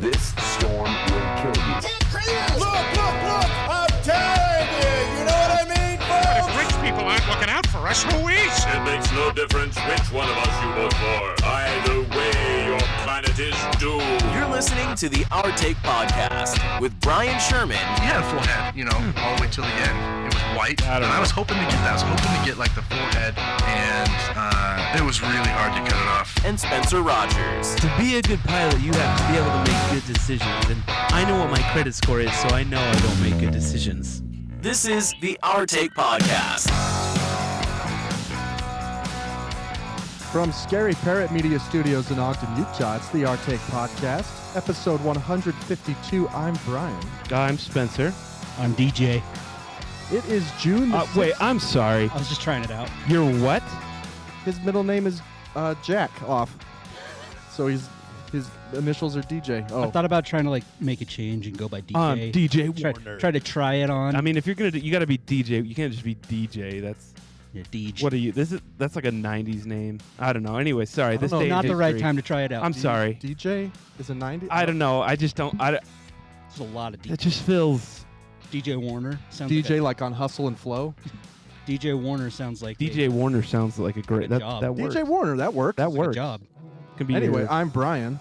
This storm will kill you. Look! I'm telling you! You know what I mean, But if folks? rich people aren't looking out for us, who is? It makes no difference which one of us you vote for. Either way, your planet is doomed. You're listening to the Our Take Podcast with Brian Sherman. He had a full head, all the way till the end. It was white, and I was hoping to get that. I was hoping to get like the full head, and it was really hard to cut it off. And Spencer Rogers. To be a good pilot, you have to be able to make good decisions, and I know what my credit score is, so I know I don't make good decisions. This is the Our Take Podcast. From Scary Parrot Media Studios in Ogden, Utah, it's the Our Take Podcast, episode 152. I'm Brian. I'm Spencer. I'm DJ. It is June the 6th. Wait, I'm sorry. I was just trying it out. You're what? His middle name is Jack off. So his initials are DJ. I thought about trying to make a change and go by DJ. DJ Warner. Try to try it on. I mean, if you're gonna, you gotta be DJ. You can't just be DJ. That's DJ. what are you? That's like a '90s name. I don't know. Anyway, sorry. This day in Not the right history. time to try it out. I'm sorry. DJ is a 90? I don't know. I just don't. There's a lot of DJ. It just feels. DJ Warner sounds DJ like on Hustle and Flow? DJ Warner sounds like DJ Warner sounds like a great. Good That job. that works. DJ Warner, that works. That Good works. job. Can be Anyway, your- I'm Brian.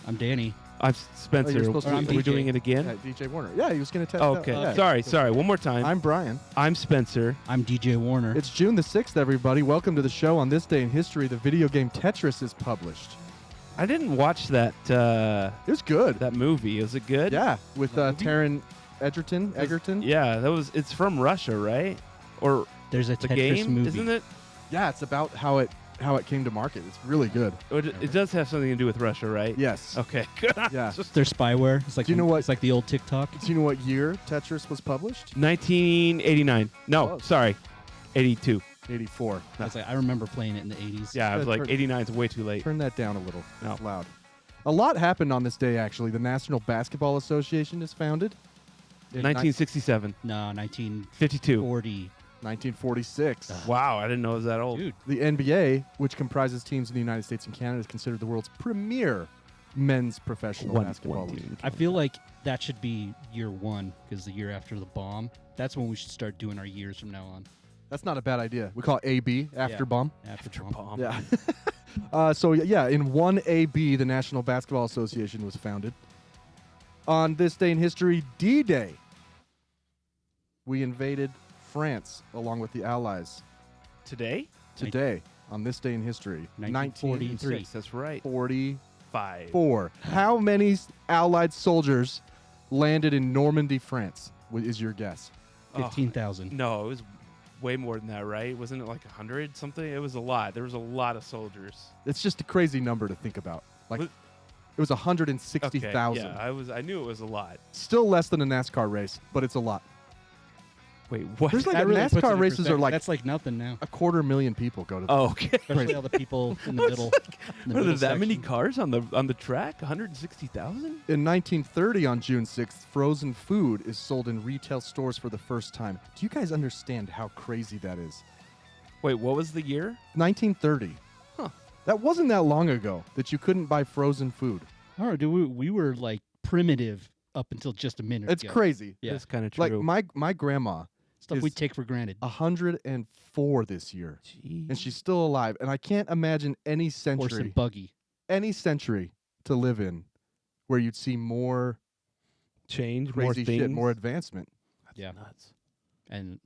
I'm Danny. I'm Oh, Spencer. you're supposed to I'm be- We're DJ. doing it again. Yeah, DJ Warner. Yeah, he was going to test Okay. that. Yeah. Sorry. One more time. I'm Brian. I'm Spencer. I'm DJ Warner. It's June the 6th, everybody. Welcome to the show. On this day in history, the video game Tetris is published. I didn't watch that It was good. that movie. Was it good? Yeah, with Taron Egerton. Yeah, it's from Russia, right? Or There's a the Tetris game, movie. isn't it? Yeah, it's about how it came to market. It's really good. It does have something to do with Russia, right? Yes. Okay, good. Yeah. There's spyware. It's like Do you know what- It's like the old TikTok. Do you know what year Tetris was published? 1989. No, Close. sorry. 82. 84. I remember playing it in the 80s. Yeah, I was like turn- 89 is way too late. Turn that down a little. No. It's loud. A lot happened on this day, actually. The National Basketball Association is founded in 1967. No, 52. 1940. 1946. Wow, I didn't know it was that old. Dude. The NBA, which comprises teams in the United States and Canada, is considered the world's premier men's professional basketball league. I feel like that should be year one because the year after the bomb. That's when we should start doing our years from now on. That's not a bad idea. We call it AB, after bomb. After bomb. Yeah. In 1AB, the National Basketball Association was founded. On this day in history, D-Day, we invaded France along with the Allies. Today? Today, on this day in history, 1943. That's right. 1944. 5. How many Allied soldiers landed in Normandy, France? Is your guess? 15,000. No, it was way more than that, right? Wasn't it like 100 something? It was a lot. There was a lot of soldiers. It's just a crazy number to think about. Like, What- it was 160,000. Okay, yeah, I knew it was a lot. Still less than a NASCAR race, but it's a lot. Wait, what? There's like That really puts it NASCAR in races are perspective. like That's like nothing now. 250,000 people go to. Oh, okay. Especially all the people in the middle. in the Were there middle that many section. cars on the track? 160,000? In 1930, on June 6th, frozen food is sold in retail stores for the first time. Do you guys understand how crazy that is? Wait, what was the year? 1930. Huh. That wasn't that long ago that you couldn't buy frozen food. Oh, dude, we were like primitive up until just a minute It's ago. crazy. Yeah. That's kind of Like true. my grandma Stuff is we take for granted. 104 this year, Jeez. and she's still alive. And I can't imagine any Horse century and buggy. to live in where you'd see more Change, more crazy things. shit, more advancement. Yeah. Nuts. And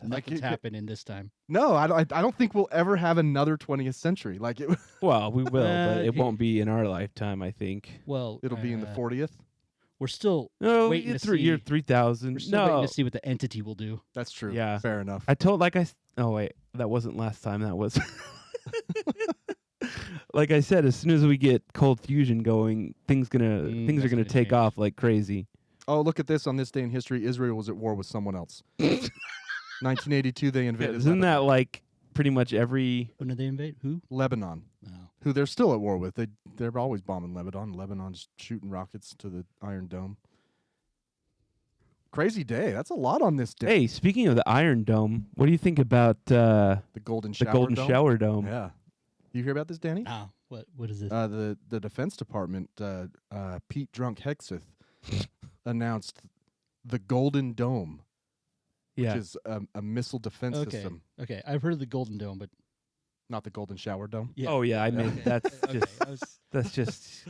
Like nothing's it- happening this time. No, I don't think we'll ever have another 20th century. Like it, Well, we will, but it he- won't be in our lifetime, I think. Well, it'll be in the 40th. We're still No, waiting to it's year see. 3000. We're still waiting No, to see what the entity will do. That's true. Yeah. Fair enough. Oh wait, that wasn't last time. That was. Like I said, as soon as we get cold fusion going, things are that's gonna gonna take change. off like crazy. Oh, look at this. On this day in history, Israel was at war with someone else. 1982, they invaded Isn't that like pretty much every? When did they invade? Who? Lebanon, No. who they're still at war with. They're always bombing Lebanon. Lebanon's shooting rockets to the Iron Dome. Crazy day. That's a lot on this day. Hey, speaking of the Iron Dome, what do you think about The Golden the Shower Golden Dome? Shower Dome? Yeah. You hear about this, Danny? No. What is this? The Defense Department, Pete Drunk Hegseth, announced the Golden Dome, which is a missile defense system. Okay, I've heard of the Golden Dome, but Not the Golden Shower Dome. yeah. Oh yeah, I mean that's Okay, just that's just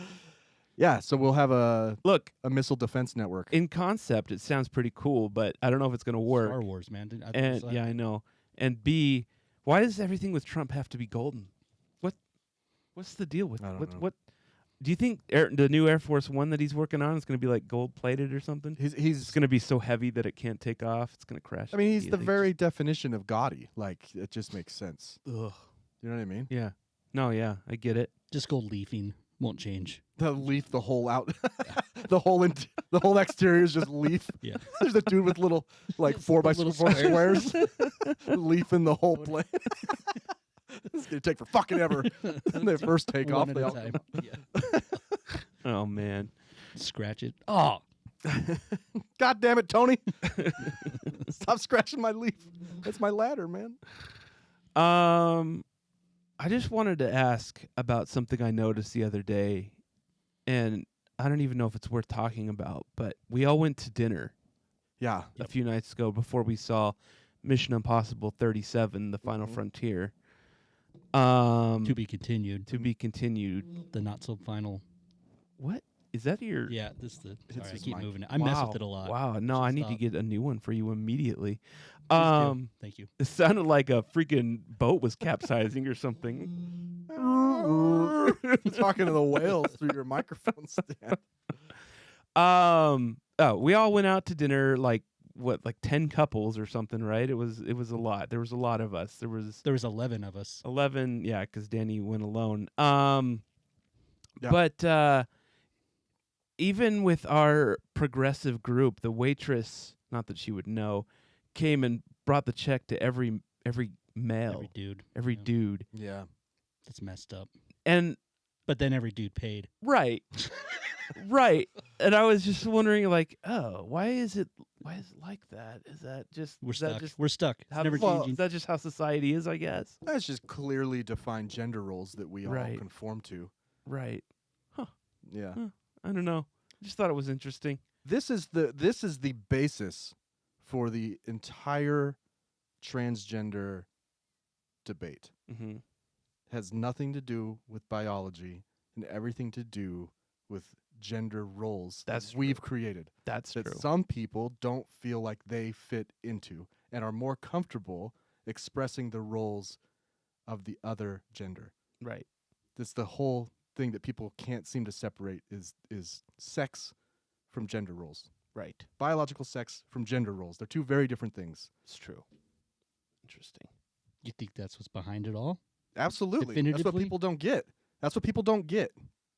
Yeah, so we'll have a look. missile defense network. In concept, it sounds pretty cool, but I don't know if it's going to work. Star Wars, man. And yeah, I know. And B, why does everything with Trump have to be golden? What's the deal with I don't know. what? Do you think the new Air Force One that he's working on is going to be like gold plated or something? It's He's going to be so heavy that it can't take off. It's going to crash. I mean, he's the immediately. very definition of gaudy. Like, it just makes sense. Ugh. You know what I mean? Yeah. No. Yeah. I get it. just gold leafing won't change. The leaf, the whole out, the whole exterior is just leaf. Yeah. There's a dude with little like 4x4 Little squares, leaf in the whole plane. This is gonna take for fucking ever. When they first take off, One they at a all time. Yeah. Oh man. Scratch it. Oh, God damn it, Tony! Stop scratching my leaf. That's my ladder, man. I just wanted to ask about something I noticed the other day, and I don't even know if it's worth talking about, but we all went to dinner Yeah. a few nights ago before we saw Mission Impossible 37, The Final Mhm. Frontier. to be continued. To be continued. The not so final. What? Is that your... Yeah, this is the. Sorry, I his keep mic. moving it. I mess with it a lot. Wow. No, Should I need to stop. get a new one for you immediately. Please do. Thank you. It sounded like a freaking boat was capsizing or something. Talking to the whales through your microphone stand. We all went out to dinner, like 10 couples or something, right? It was a lot. There was a lot of us. There was 11 of us. 11, yeah, because Danny went alone. Yeah. But even with our progressive group, the waitress, not that she would know, came and brought the check to every male, Every dude. every Yeah. dude, Yeah. That's messed up. and But then every dude paid. right, right. And I was just wondering, like, oh, why is it like that? Is that just We're is that stuck. just We're stuck. It's how never well, changing. Is that just how society is? I guess. That's just clearly defined gender roles that we all Right. conform to. Right. Yeah. I don't know. I just thought it was interesting. This is the basis for the entire transgender debate. Mm-hmm. Has nothing to do with biology and everything to do with gender roles That's that we've created. That's That true. some people don't feel like they fit into and are more comfortable expressing the roles of the other gender. Right. That's the whole thing that people can't seem to separate is sex from gender roles. Right. Biological sex from gender roles. They're two very different things. It's true. Interesting. You think that's what's behind it all? Absolutely. That's what Definitively? people don't get. That's what people don't get.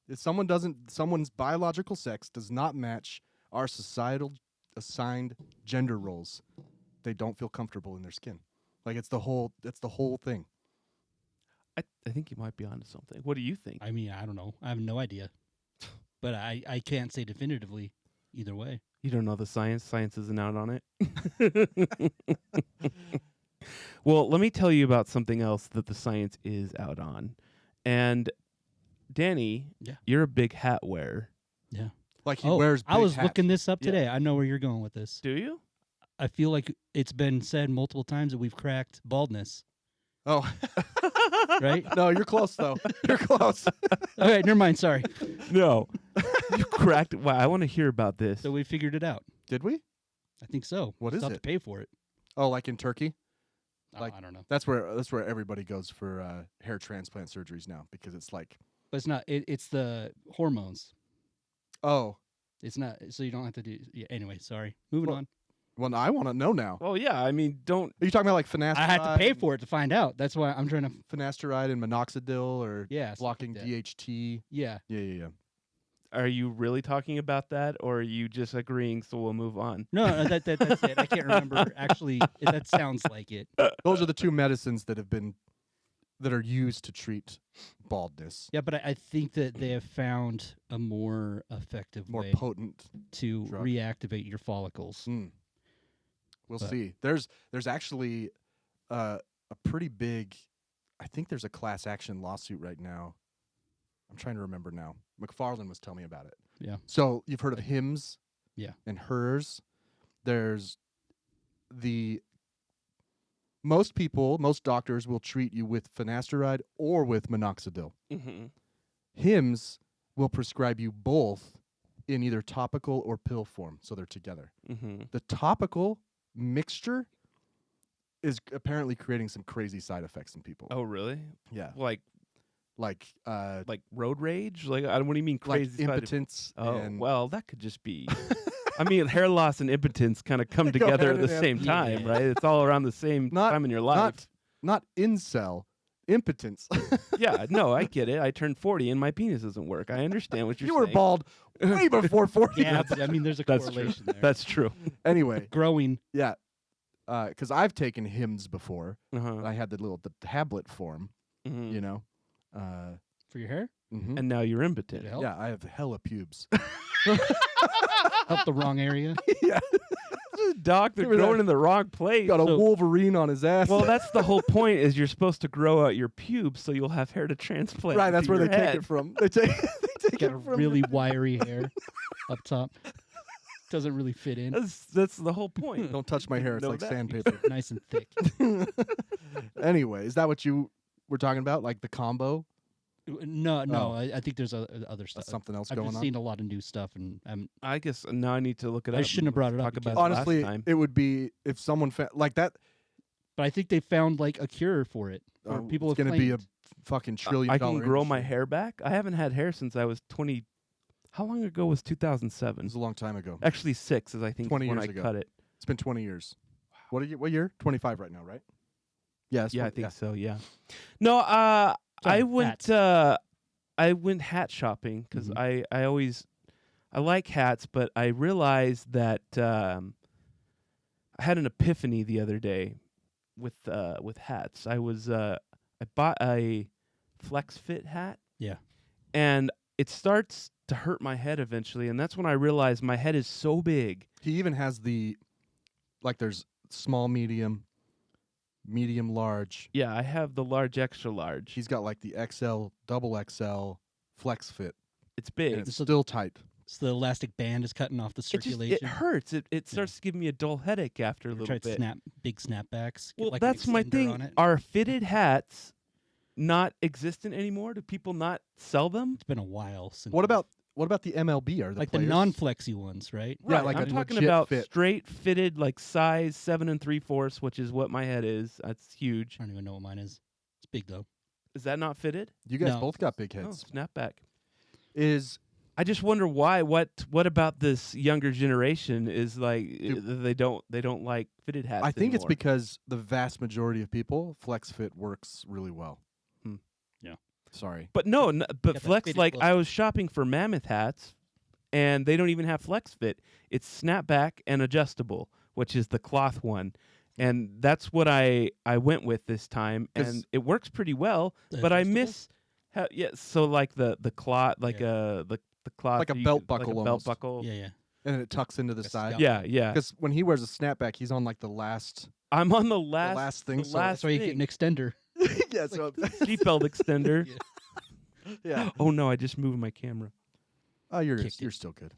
If someone's biological sex does not match our societal assigned gender roles, they don't feel comfortable in their skin. Like that's the whole thing. I think you might be onto something. What do you think? I mean, I don't know. I have no idea. But I can't say definitively either way. You don't know the science. Science isn't out on it. Well, let me tell you about something else that the science is out on. And Danny, Yeah. you're a big hat wearer. Yeah. Like he wears big I was hats. looking this up Yeah. today. I know where you're going with this. Do you? I feel like it's been said multiple times that we've cracked baldness, Oh. right? No, you're close though. You're close. Okay, never mind. Sorry. No. You cracked. Wow, I want to hear about this. So we figured it out. Did we? I think so. What Still is have it? to pay for it. Oh, like in Turkey? Oh, Like- I don't know. That's where everybody goes for hair transplant surgeries now because it's like, But it's not. It's the hormones. oh, It's not. So you don't have to do. Yeah. Anyway, sorry. Moving Well, on. well, I want to know now. Well, yeah. I mean, don't. Are you talking about like finasteride? I had to pay for it to find out. That's why I'm trying to. finasteride and minoxidil or Yeah. stuff blocking like that. DHT. Yeah. Yeah. Are you really talking about that, or are you just agreeing? So we'll move on. No, that's it. I can't remember. Actually, that sounds like it. Those are the two medicines that are used to treat baldness. Yeah, but I think that they have found a more effective More way potent. to drug. reactivate your follicles. We'll But- see. There's actually a pretty big. I think there's a class action lawsuit right now I'm trying to remember now. McFarlane was telling me about it. Yeah. So you've heard of Hims? Yeah. And hers. There's most doctors will treat you with finasteride or with minoxidil. Mm-hmm. Hims will prescribe you both in either topical or pill form, so they're together. Mm-hmm. The topical mixture is apparently creating some crazy side effects in people. Oh, really? Yeah. Like Like road rage? Like, what do you mean like crazy? side impotence. Oh, and well, that could just be. I mean, hair loss and impotence kind of come together hand at the in same hand. time, Yeah. right? It's all around the same Not- time in your life. not incel, impotence. Yeah, no, I get it. I turned 40 and my penis doesn't work. I understand what you're you saying. were bald way before 40. Yeah, but, I mean, there's a That's true. correlation there. That's true. Anyway, Growing. yeah. Because I've taken Hims before. Uh-huh. I had the tablet form, Mhm. you know. For your hair? Mhm. And now you're impotent. Did it help? Yeah, I have hella pubes. Help the wrong area? Doc, they're Give me that. growing in the wrong place. Got a So- Wolverine on his ass. Well, that's the whole point. Is you're supposed to grow out your pubes so you'll have hair to transplant. right. That's into where they your take head. it from. They take they take Got it a from. really wiry hair up top. Doesn't really fit in. That's the whole point. Don't touch my hair. It's Know like that. sandpaper. Nice and thick. Anyway, is that what you were talking about? Like the combo? No, Oh. I think there's other stuff. Something else I've going just on? seen a lot of new stuff, and I guess now I need to look it up. I shouldn't have brought it up Talk about because- it Honestly, last time. it would be if someone like that. but I think they found like a cure for it. Or people it's have going to be a claimed. fucking $1 trillion. I can grow my industry. hair back. I haven't had hair since I was 20. How long ago was It 2007? was a long time ago. Actually, 6 is I think 20 when years I ago. cut it. It's been 20 years. What year? 25 right now, right? Yeah, it's Yeah, I 20 think so. Yeah. No, I went. hats. I went hat shopping because Mhm. I like hats, but I realized that I had an epiphany the other day with hats. I bought a Flex Fit hat. Yeah. And it starts to hurt my head eventually, and that's when I realized my head is so big. He even has there's small, medium, large. Yeah, I have the large, extra large. He's got like the XL, double XL, flex fit. It's big. And it's So- still tight. So the elastic band is cutting off the It circulation. hurts. It starts to give me a dull headache after a Ever little tried bit. big snapbacks. Get Well, like an that's my extender thing. On it. Are fitted hats not existent anymore? Do people not sell them? It's been a while since. What about the MLB? Are the like players? the non-flexy ones, right? Yeah, Right, like I'm a talking legit about fit. straight fitted, like size 7 3/4, which is what my head is. That's huge. I don't even know what mine is. It's big though. Is that not fitted? You guys No. both got big Oh, heads. snapback. Is I just wonder why. What about this younger generation is like? They don't like fitted hats. I think it's anymore. because the vast majority of people flex fit works really well. Hmm. Yeah. Sorry. But no, but that flex. fitted Like look. I was shopping for Mammoth hats, and they don't even have flex fit. It's snapback and adjustable, which is the cloth one, and that's what I went with this time, 'Cause- and it works pretty well. The But I adjustable? miss. So like the cloth, like Yeah. the cloth, Like a you belt could- like buckle a belt almost. buckle. Yeah, yeah. And then it tucks into the Like a side. scalp. Yeah. Because when he wears a snapback, he's on like the last I'm on the the last last thing. the so last That's why you get an thing. extender. yeah, so seatbelt extender. yeah. Oh no, I just moved my camera. Oh, you're Kicked it. still good.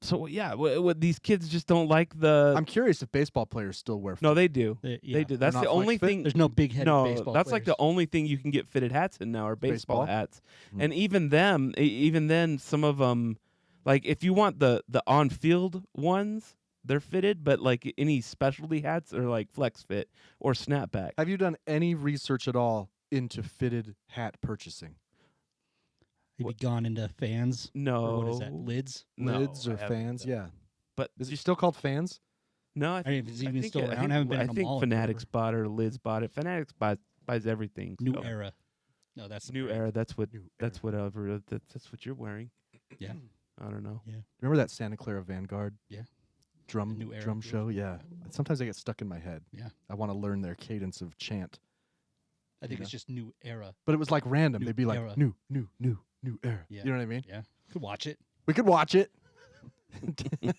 So yeah, what these kids just don't like the. I'm curious if baseball players still wear. No, they do. Yeah. They do. That's not the only flex fit? thing. There's no big headed No, baseball that's like the players. only thing you can get fitted hats in now are baseball Baseball? hats, Hmm. and even then, some of them, like if you want the on field ones, they're fitted, but like any specialty hats are like flex fit or snapback. Have you done any research at all into fitted hat purchasing? Have you gone into fans? No, Or what is that? Lids? No, Lids I or haven't fans? done- Yeah. But Is it just still called fans? no, I I mean, if it's even think still around, I haven't been I in a think mall in Fanatics forever. bought it or Lids bought it. Fanatics buys everything. New so. era. No, that's the New brand. era. That's what. New That's whatever. That's what you're wearing. Yeah. I don't know. Remember that Santa Clara Vanguard? Yeah. Drum The New Era drum deal. show? Yeah. Sometimes I get stuck in my head. Yeah. I want to learn their cadence of chant. I think it's just new era. But it was like random. New They'd be like, era. new era. Yeah. You know what I mean? Yeah. Could watch it. We could watch it.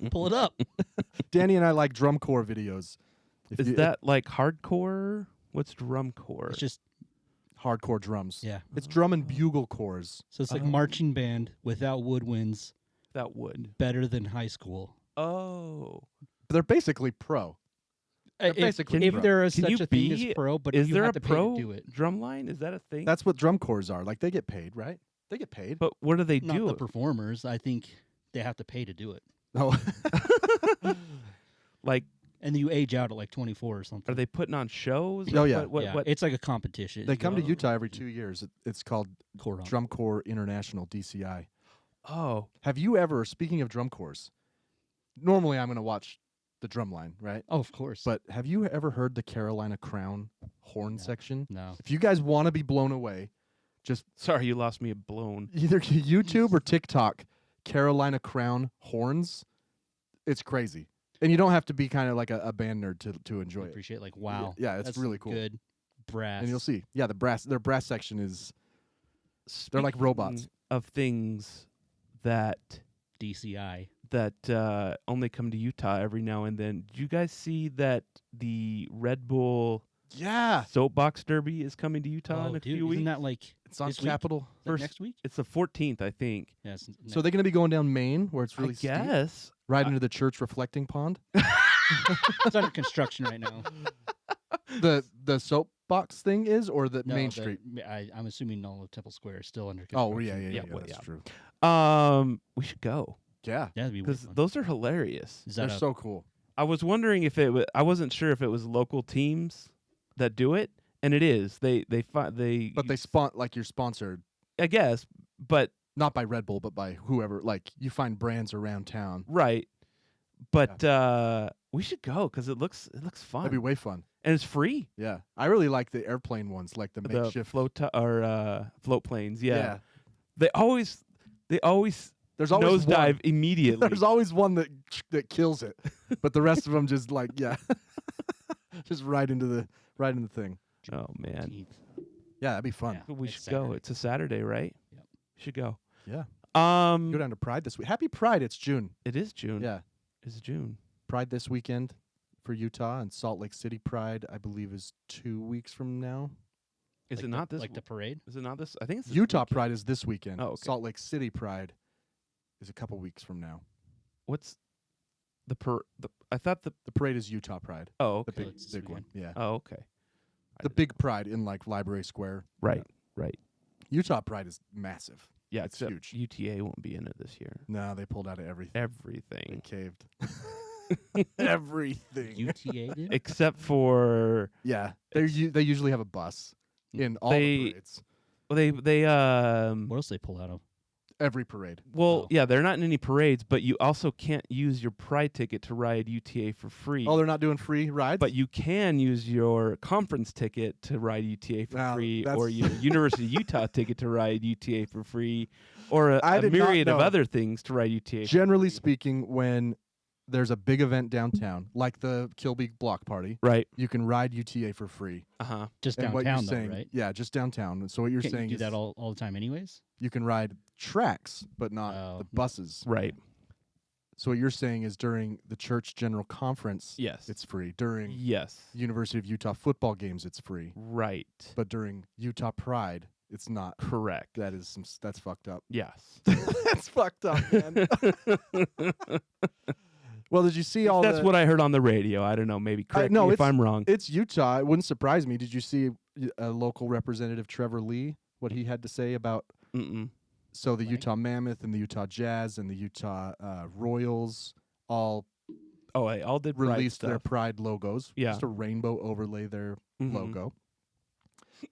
Pull it up. Danny and I like drum corps videos. If Is you- that like hardcore? What's drum core? It's just hardcore drums. Yeah. It's drum and bugle corps. So it's like marching band without woodwinds, That would. better than high school. Oh. They're basically pro. They're basically if pro. there is Can such you a thing as be- pro, but Is you there have a to pay pro to do it. drum line? Is that a thing? That's what drum corps are. Like they get paid, right? They get paid. But what do they Not do? the performers. I think they have to pay to do it. Oh, Like, And you age out at like 24 or something. are they putting on shows? Oh, yeah. Yeah, it's like a competition. they come to Oh. Utah every 2 years. It's called Corps. Drum Corps International, DCI. Oh. Have you ever, speaking of drum corps, normally I'm going to watch the drum line, right? Oh, of course. But have you ever heard the Carolina Crown horn section? no. If you guys want to be blown away, just Sorry, you lost me a blown. either YouTube or TikTok, Carolina Crown horns. It's crazy. And you don't have to be kind of like a band nerd to enjoy I it. appreciate like wow. Yeah, it's that's really cool. Good brass. And you'll see. Yeah, their brass section is they're like robots. Speaking of things that DCI. only come to Utah every now and then. Did you guys see that the Red Bull Yeah. soapbox derby is coming to Utah in a dude, few weeks? isn't that like It's on this week? Capitol. Like First- next week? It's the 14th, I think. Yes. So they're going to be going down Main where it's really I steep, guess. right into the church reflecting pond. it's under construction right now. the soapbox thing is, or the No, Main Street. I'm assuming all of Temple Square is still under Oh construction. yeah, well, that's yeah. true. We should go Yeah, Yeah, that'd be way because fun. those are hilarious. Is they're that a, so cool. I was wondering if it was. I wasn't sure if it was local teams that do it, and it is. They. But they like you're sponsored I guess, but not by Red Bull, but by whoever. Like you find brands around town. right. But we should go because it looks fun. That'd be way fun. And it's free. Yeah, I really like the airplane ones, like the The makeshift. float planes. Yeah. Yeah. They always There's always nosedive one. immediately. There's always one that kills it, but the rest of them just like just right into the thing. Oh man, 18th. Yeah, that'd be fun. Yeah. we It's should go. Saturday. It's a Saturday, right? Yep. We should go. Yeah. Um, Go down to Pride this week. Happy Pride! It's June. it is June. Yeah, It's June. Pride this weekend for Utah, and Salt Lake City Pride, I believe, is 2 weeks from now. Is Like it not this? like the parade? Is it not this? I think it's this Utah weekend. Pride is this weekend. Oh, okay. Salt Lake City Pride is a couple weeks from now. What's the I thought the. The parade is Utah Pride, Oh, the okay. big it's this big one. Yeah, Oh, okay. the big Pride in like Library Square. Right. Right. Utah Pride is massive. Yeah, It's except huge. UTA won't be in it this year. No, they pulled out of everything. They Everything caved. Everything. UTA did? except for Yeah, they usually have a bus in all They- the parades. well, they What else they pull out of? Every parade. well Oh. yeah, they're not in any parades, but you also can't use your Pride ticket to ride UTA for free. Oh, they're not doing free rides. But you can use your conference ticket to ride UTA for Wow, free, that's- or your University of Utah ticket to ride UTA for free, or I a did not myriad of know. other things to ride UTA. generally speaking, when there's a big event downtown, like the Kilby Block Party, Right. you can ride UTA for free. Uh huh. Just And what downtown, you're though, saying, right? yeah, just downtown. So what you're Can't saying you do is that all the time, anyways. you can ride tracks, but not Oh, the no. buses. Right. So what you're saying is during the church general conference, Yes. it's free. During Yes. University of Utah football games, it's free. Right. But during Utah Pride, it's not. Correct. That's fucked up. Yes. That's fucked up, man. Well, did you see all That's the? what I heard on the radio. I don't know. Maybe correct no, me if it's- I'm wrong. It's Utah. It wouldn't surprise me. Did you see a local representative, Trevor Lee, what he had to say about? Mm-mm. So the Right. Utah Mammoth and the Utah Jazz and the Utah Royals all Oh, I all did Pride released their stuff. Pride logos. Yeah. Just a rainbow overlay their Mhm. logo.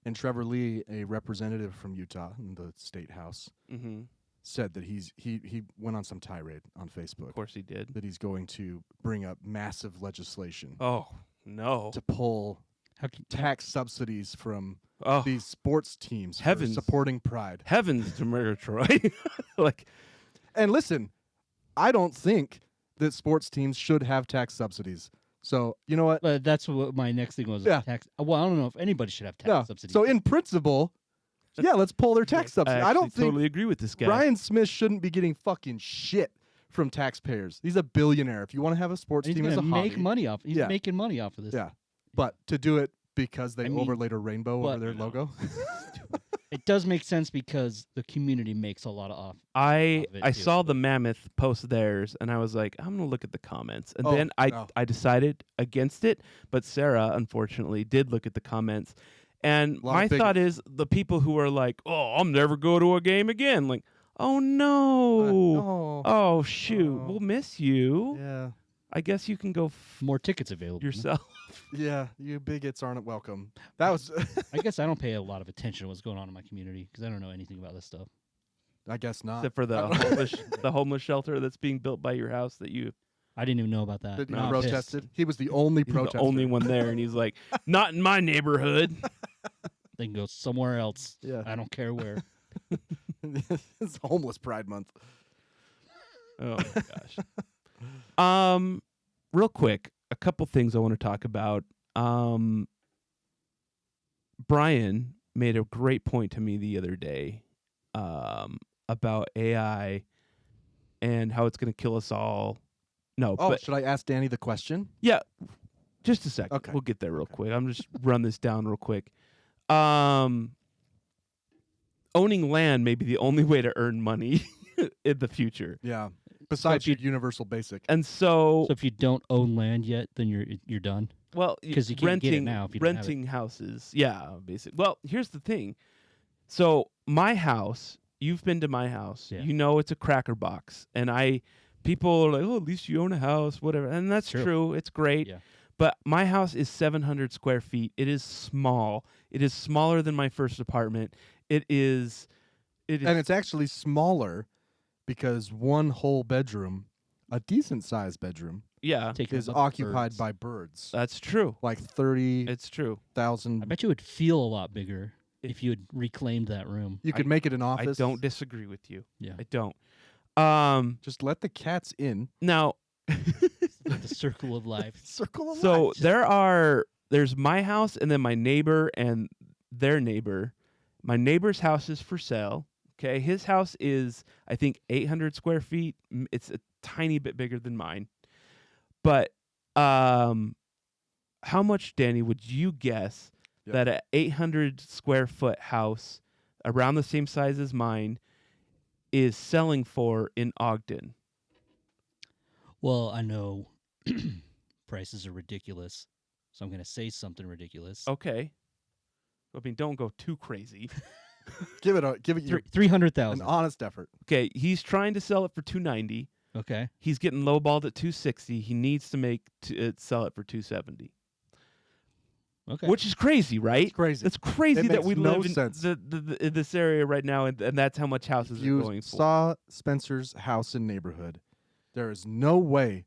And Trevor Lee, a representative from Utah in the state house, Mm-hmm. said that he went on some tirade on Facebook Of course he did. that he's going to bring up massive legislation Oh no. to pull How can tax subsidies from Oh these sports teams Heavens. for supporting Pride. heavens to Murgatroyd. Like And listen, I don't think that sports teams should have tax subsidies. So you know what? But that's what my next thing was. Yeah. Tax. Well, I don't know if anybody should have tax No. subsidies. So in principle, yeah, let's pull their tax subsidies. I don't actually think totally agree with this guy. Ryan Smith shouldn't be getting fucking shit from taxpayers. He's a billionaire. If you want to have a sports And he's team as a gonna make hobby, money off. He's Yeah. making money off of this. yeah. But to do it because they I mean, overlaid a rainbow over but- their logo. It does make sense because the community makes a lot of I of it, I too. saw the Mammoth post theirs, and I was like, I'm gonna look at the comments, and Oh, then no. I decided against it. But Sarah, unfortunately, did look at the comments, and Lot of my big- thought is the people who are like, "Oh, I'll never go to a game again." Like, oh no, no. oh shoot, Oh. we'll miss you. Yeah. I guess you can go more tickets available. yourself. Yeah, you bigots aren't welcome. That was, I guess I don't pay a lot of attention to what's going on in my community because I don't know anything about this stuff. I guess not. Except for the homeless shelter that's being built by your house that you I didn't even know about that. That he I'm pissed. protested. He was the only he's protester. the only one there, and he's like, not in my neighborhood. They can go somewhere else. Yeah. I don't care where. It's homeless Pride Month. Oh my gosh. Real quick, a couple things I want to talk about. Brian made a great point to me the other day about AI and how it's going to kill us all. No, Oh, but should I ask Danny the question? yeah, just a second. Okay. We'll get there real quick. I'm just run this down real quick. Owning land may be the only way to earn money in the future. Yeah. Besides if you- your universal basic. And so, So if you don't own land yet, then you're done. well, 'Cause you can't get it renting now if you don't have it. renting houses. Yeah, basically. Well, here's the thing. So my house, you've been to my house. Yeah. You know it's a cracker box, and people are like, "Oh, at least you own a house, whatever." And that's True. true. It's great. Yeah. But my house is 700 square feet. It is small. It is smaller than my first apartment. It is. And it's actually smaller because one whole bedroom, a decent sized bedroom, yeah, Taking is up occupied birds. by birds. that's true. Like 30,000. It's true. I bet you it would feel a lot bigger if you had reclaimed that room. You could make it an I office. don't disagree with you. Yeah. I don't. Just let the cats in. Now, The circle of life. Circle of so life. there's my house and then my neighbor and their neighbor. My neighbor's house is for sale. Okay, his house is I think 800 square feet. It's a tiny bit bigger than mine. But how much, Danny, would you guess Yep. that a 800 square foot house around the same size as mine is selling for in Ogden? Well, I know prices are ridiculous, so I'm going to say something ridiculous. Okay. I mean, don't go too crazy. Give it your, an 300,000. honest effort. Okay, he's trying to sell it for 290. Okay. He's getting lowballed at 260. He needs to make sell it for 270, Okay. which is crazy, right? It's crazy. It's crazy It that we makes no live in sense. in this area right now, and that's how much houses If are you going for. saw Spencer's house and neighborhood, there is no way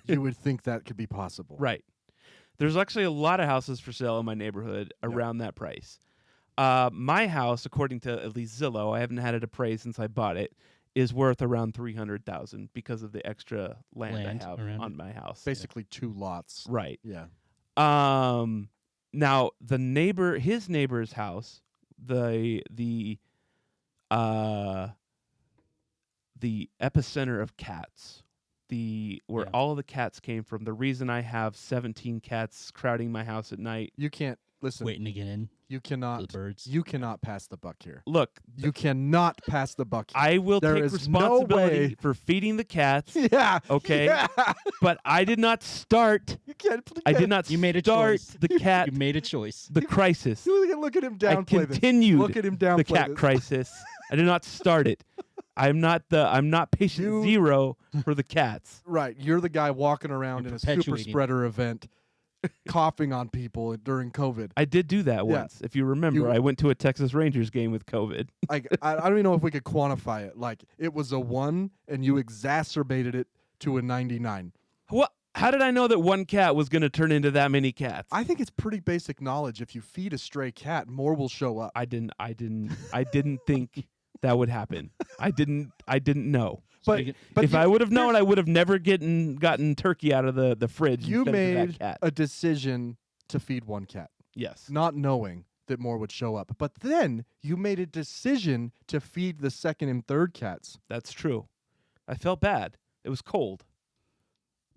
you would think that could be possible. Right. There's actually a lot of houses for sale in my neighborhood around that price. My house, according to at least Zillow, I haven't had it appraised since I bought it, is worth around $300,000 because of the extra land I have around on it. my house. Basically 2 lots. Right. Yeah. Now his neighbor's house, the epicenter of cats, where Yeah. all of the cats came from. The reason I have 17 cats crowding my house at night. You can't listen. Waiting to get in. You The cannot. birds. You cannot pass the buck here. Look, You cannot pass the buck here. I will There take is no responsibility way- for feeding the cats, Yeah. Okay. Yeah. but I did not start. You can't. I did not You made a start choice. the cat, You made a choice. the crisis. Look at him I downplay this. continued Look at him downplay the cat this. crisis. I did not start it. I'm not patient You- zero for the cats. Right. You're the guy walking around You're in a super perpetuating it. spreader event, coughing on people during COVID. I did do that Yeah. once. If you remember, You- I went to a Texas Rangers game with COVID. I don't even know if we could quantify it. Like it was a 1, and you exacerbated it to a 99. What? How did I know that one cat was going to turn into that many cats? I think it's pretty basic knowledge. If you feed a stray cat, more will show up. I didn't think that would happen. I didn't know. But, Speaking- but If you, I would have known, I would have never gotten turkey out of the fridge. you and fed it to made that cat. a decision to feed one cat, Yes. not knowing that more would show up. But then you made a decision to feed the second and third cats. That's true. I felt bad. It was cold.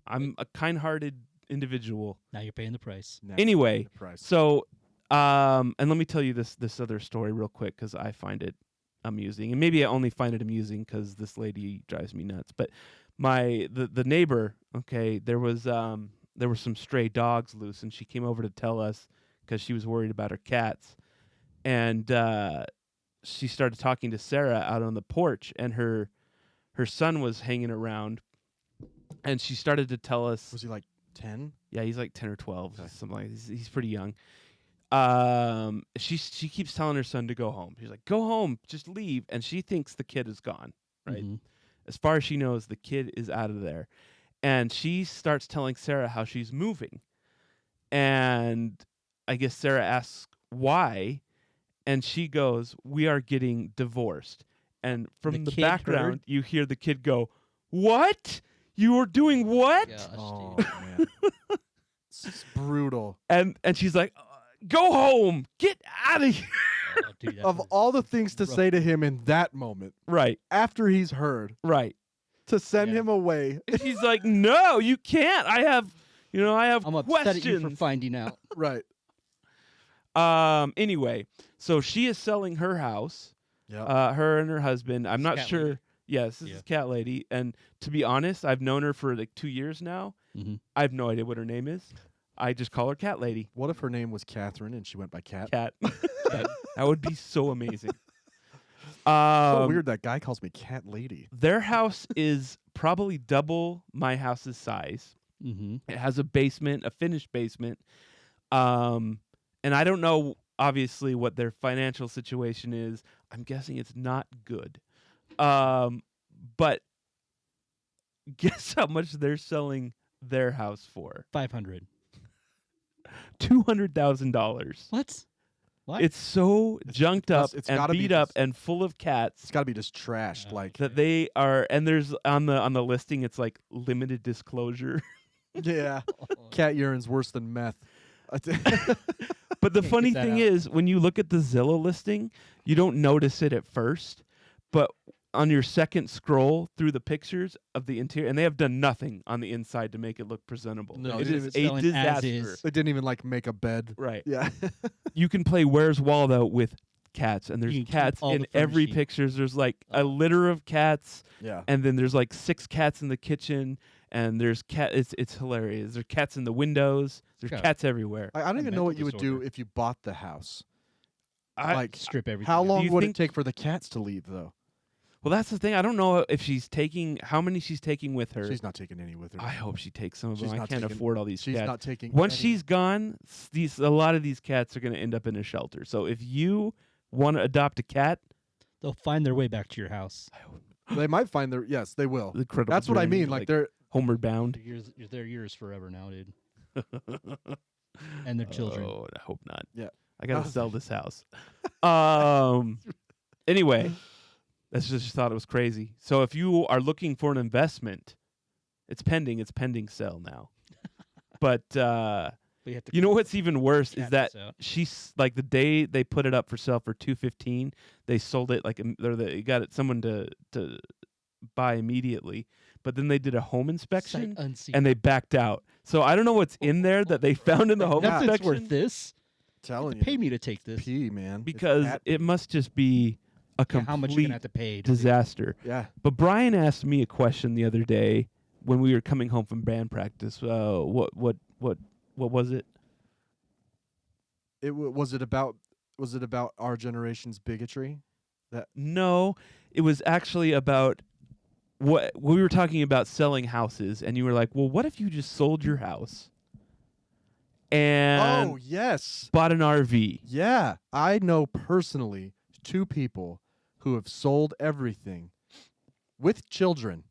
I'm a kind-hearted individual. Now you're paying the price. Now Anyway, the price. so and let me tell you this other story real quick because I find it amusing, and maybe I only find it amusing because this lady drives me nuts. But the neighbor, okay, there were some stray dogs loose, and she came over to tell us because she was worried about her cats, and she started talking to Sarah out on the porch, and her son was hanging around, and she started to tell us. Was he like 10? Yeah, he's like 10 or 12, Okay. something like that. He's pretty young. She keeps telling her son to go home. She's like, "Go home, just leave." And she thinks the kid is gone, right? Mhm. As far as she knows, the kid is out of there. And she starts telling Sarah how she's moving. And I guess Sarah asks why, and she goes, "We are getting divorced." And from the kid background, heard? you hear the kid go, "What? You are doing what?" Gosh, Oh, dude. man. It's brutal. And she's like, "Go home. Get out of here." Oh, dude, that Of was all the things to rough. say to him in that moment, Right, after he's heard, right. to send Yeah. him away. And she's like, "No, you can't. I have I'm upset questions." at you for finding out. Right. Anyway, so she is selling her house. Yeah. Her and her husband. I'm This not cat sure. lady. Yes, this Yeah. is Cat Lady. And to be honest, I've known her for like 2 years now. Mhm. I have no idea what her name is. I just call her Cat Lady. What if her name was Catherine and she went by Cat? Cat. That would be so amazing. So weird that guy calls me Cat Lady. Their house is probably double my house's size. Mm-hmm. It has a basement, a finished basement. And I don't know, obviously, what their financial situation is. I'm guessing it's not good. But guess how much they're selling their house for? 500. $200,000. What? What? It's so junked up it's and gotta be beat up just- and full of cats It's got to be just trashed. Like, that they are. And there's on the listing, it's like limited disclosure. yeah, cat urine's worse than meth. But the Can't funny get that thing out. is, when you look at the Zillow listing, you don't notice it at first, but on your second scroll through the pictures of the interior, and they have done nothing on the inside to make it look presentable. No, it they is didn't a selling as disaster. is. They didn't even like make a bed. Right. Yeah. You can play Where's Waldo with cats, and there's You can keep cats all in the every furnishing. pictures. There's like a litter of cats, Yeah. and then there's like 6 cats in the kitchen, and there's cat. It's hilarious. There's cats in the windows. There's got cats everywhere. I don't A even know what mental you would do disorder. if you bought the house. I- Like, Strip everything. how out. long you would think- it take for the cats to leave, though? Well, that's the thing. I don't know if she's taking how many she's taking with her. She's not taking any with her. I hope she takes some of She's them. I not can't taking- afford all these She's cats. not taking. Once any. she's gone, a lot of these cats are going to end up in a shelter. So if you want to adopt a cat, They'll find their way back to your house. They might find their. Yes, they will. the incredible That's what I journey, mean. Like they're. homeward bound. They're yours forever now, dude. And their children. Oh, I hope not. Yeah. I got to Oh. sell this house. Anyway, that's just thought it was crazy. So if you are looking for an investment, it's pending. It's pending sale now. But But you have to you know what's even worse is cat that this out. she's like the day they put it up for sale for $215, they sold it like they got it someone to buy immediately, but then they did a home Sight inspection unseen. and they backed out. So I don't know what's in there that they found in the home Nothing's inspection worth this. Telling you. Pay me to take this. Pee, man. It's because cat it must just be a Yeah, how much you complete gonna have to pay? disaster. Yeah. But Brian asked me a question the other day when we were coming home from band practice. What was it? Was it about our generation's bigotry? No, it was actually about what we were talking about selling houses, and you were like, "Well, what if you just sold your house and Oh yes. bought an RV?" Yeah. I know personally 2 people who have sold everything with children.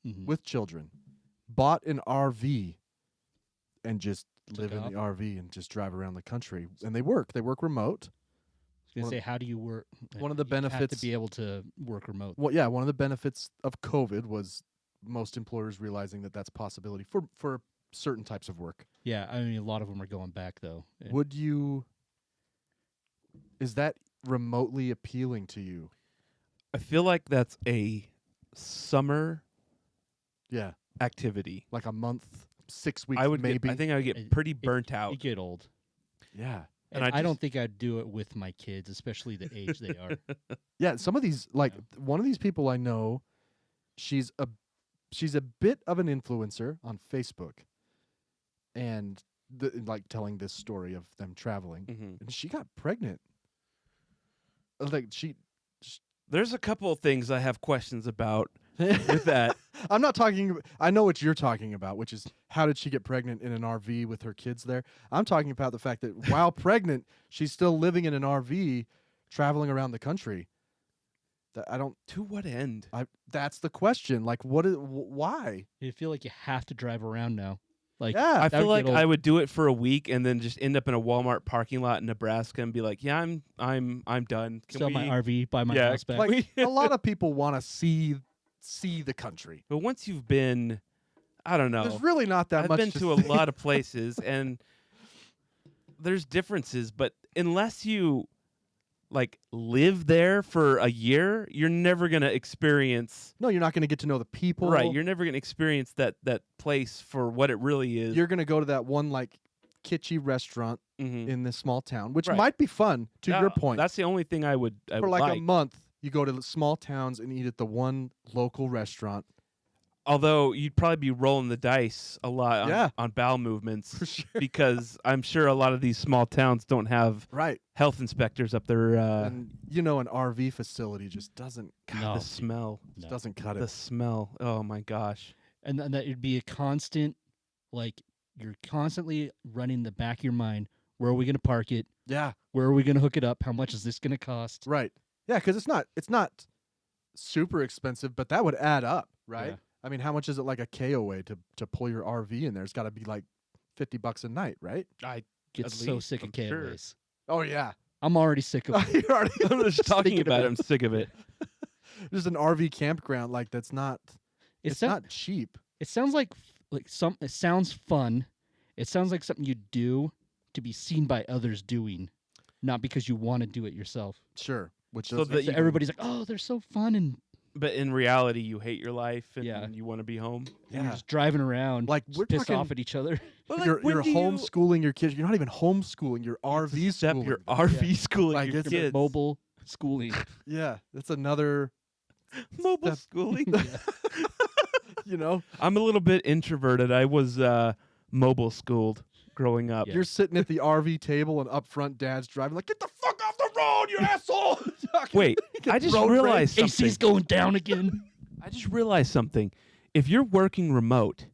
Mhm. With children, bought an RV, and just Took live in off. the RV and just drive around the country. And they work remote. I was gonna One- say, how do you work? one of the You have benefits- to be able to work remote. Well, yeah, one of the benefits of COVID was most employers realizing that that's a possibility for certain types of work. Yeah, I mean, a lot of them are going back though. Yeah. Would you? Is that remotely appealing to you? I feel like that's a summer Yeah, activity. like a month 6 weeks, I would maybe. I think I would get pretty burnt out. You get old. Yeah. And And I don't think I'd do it with my kids, especially the age they are. Yeah, some of these, like one of these people I know, she's a bit of an influencer on Facebook, and like telling this story of them traveling, and she got pregnant. Like There's a couple of things I have questions about with that. I'm not talking. I know what you're talking about, which is how did she get pregnant in an RV with her kids there? I'm talking about the fact that while pregnant, she's still living in an RV, traveling around the country. That I don't. To what end? That's the question. Like, why? You feel like you have to drive around now. Like, Yeah, I that feel would like get old. I would do it for a week and then just end up in a Walmart parking lot in Nebraska and be like, "Yeah, I'm done. Can sell we?" my RV, buy my Yeah, house back. Like a lot of people want to see the country. But once you've been, I don't know. There's really not that I've much. been to to a see. lot of places, and there's differences. But unless you like live there for a year, you're never gonna experience. No, you're not going to get to know the people. Right, you're never gonna experience that place for what it really is. You're going to go to that one like kitschy restaurant Mhm. in this small town, which Right. might be fun. To Yeah, your point, that's the only thing I would for like like. a month, you go to the small towns and eat at the one local restaurant. Although you'd probably be rolling the dice a lot Yeah. on bowel movements For sure. because I'm sure a lot of these small towns don't have Right. health inspectors up there. And an RV facility just doesn't No. The smell, No. doesn't cut the it. smell. Oh my gosh. And then that it'd be a constant, like, you're constantly running the back of your mind. Where are we going to park it? Yeah. Where are we going to hook it up? How much is this going to cost? Right. Yeah, because it's not super expensive, but that would add up, right? Yeah. I mean, how much is it like a KOA to pull your RV in there? It's got to be like $50 a night, right? I Get At so least, sick of I'm sure. KOAs. Oh yeah. I'm already sick of it. You're already I'm just talking thinking about it. I'm sick of it. Just an RV campground like that's not. It It's sound- not cheap. It sounds like it sounds fun. It sounds like something you do to be seen by others doing, not because you want to do it yourself. Sure. Which So doesn't- that So you- everybody's like, "Oh, they're so fun," and But in reality, you hate your life and Yeah. you want to be home. you're yeah. just driving around, Like, just we're pissed talking- off at each other. But you're homeschooling your kids. You're not even homeschooling. You're RV Step schooling. your them. RV schooling Like, your it's a kids. Mobile schooling. Yeah, that's another. Mobile Step- schooling. You know, I'm a little bit introverted. I was mobile schooled growing up. Yeah. you're sitting at the RV table and up front, Dad's driving like, "Get the fuck off the road, you asshole!" Wait, I just road realized something. AC's going down again. I just realized something. If you're working remote,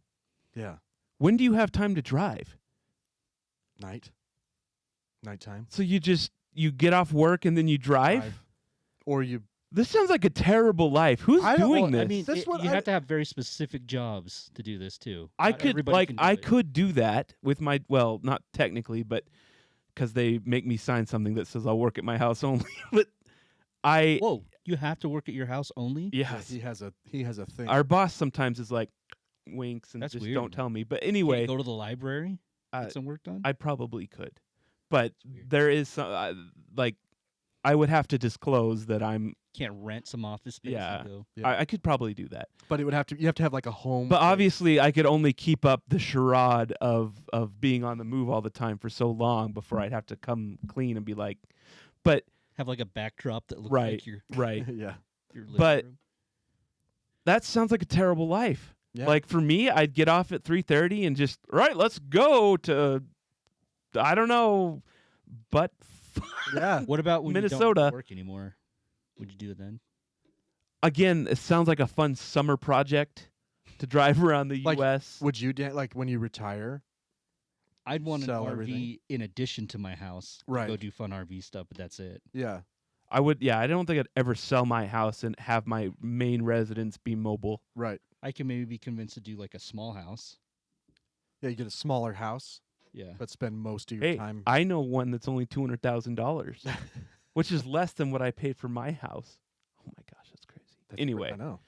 Yeah, when do you have time to drive? nighttime, So you get off work and then you drive? or you. This sounds like a terrible life. Who's I don't- doing well, this? I mean, That's what you I- have to have very specific jobs to do this too. I Not could everybody can do I it. could do that with my not technically, but because they make me sign something that says I'll work at my house only. But I Whoa, you have to work at your house only? yes, He has a thing. our boss sometimes is like winks and That's just weird. don't tell me. But Can't anyway, you go to the library, uh, get some work done. I probably could, but weird. there is some I would have to disclose that I'm. Can't rent some office space. Yeah. And go. Yeah. I could probably do that, But you have to have like a home. but place. obviously I could only keep up the charade of being on the move all the time for so long before I'd have to come clean and be like, but Have like a backdrop that looks right, like your right. yeah, living But- room. That sounds like a terrible life. yeah. Like for me, I'd get off at 3:30 and just let's go to, I don't know, but yeah. What about when you Minnesota. don't work anymore? Would you do it then? again, it sounds like a fun summer project to drive around the Like, U.S. Would you like when you retire? I'd want an Sell RV everything. in addition to my house. To Right. go do fun RV stuff, but that's it. Yeah. I would, yeah. I don't think I'd ever sell my house and have my main residence be mobile. Right. I can maybe be convinced to do like a small house. Yeah. You get a smaller house, Yeah. but spend most of your Hey, time. I know one that's only $200,000, which is less than what I paid for my house. Oh my gosh, that's crazy. That's Anyway, I know.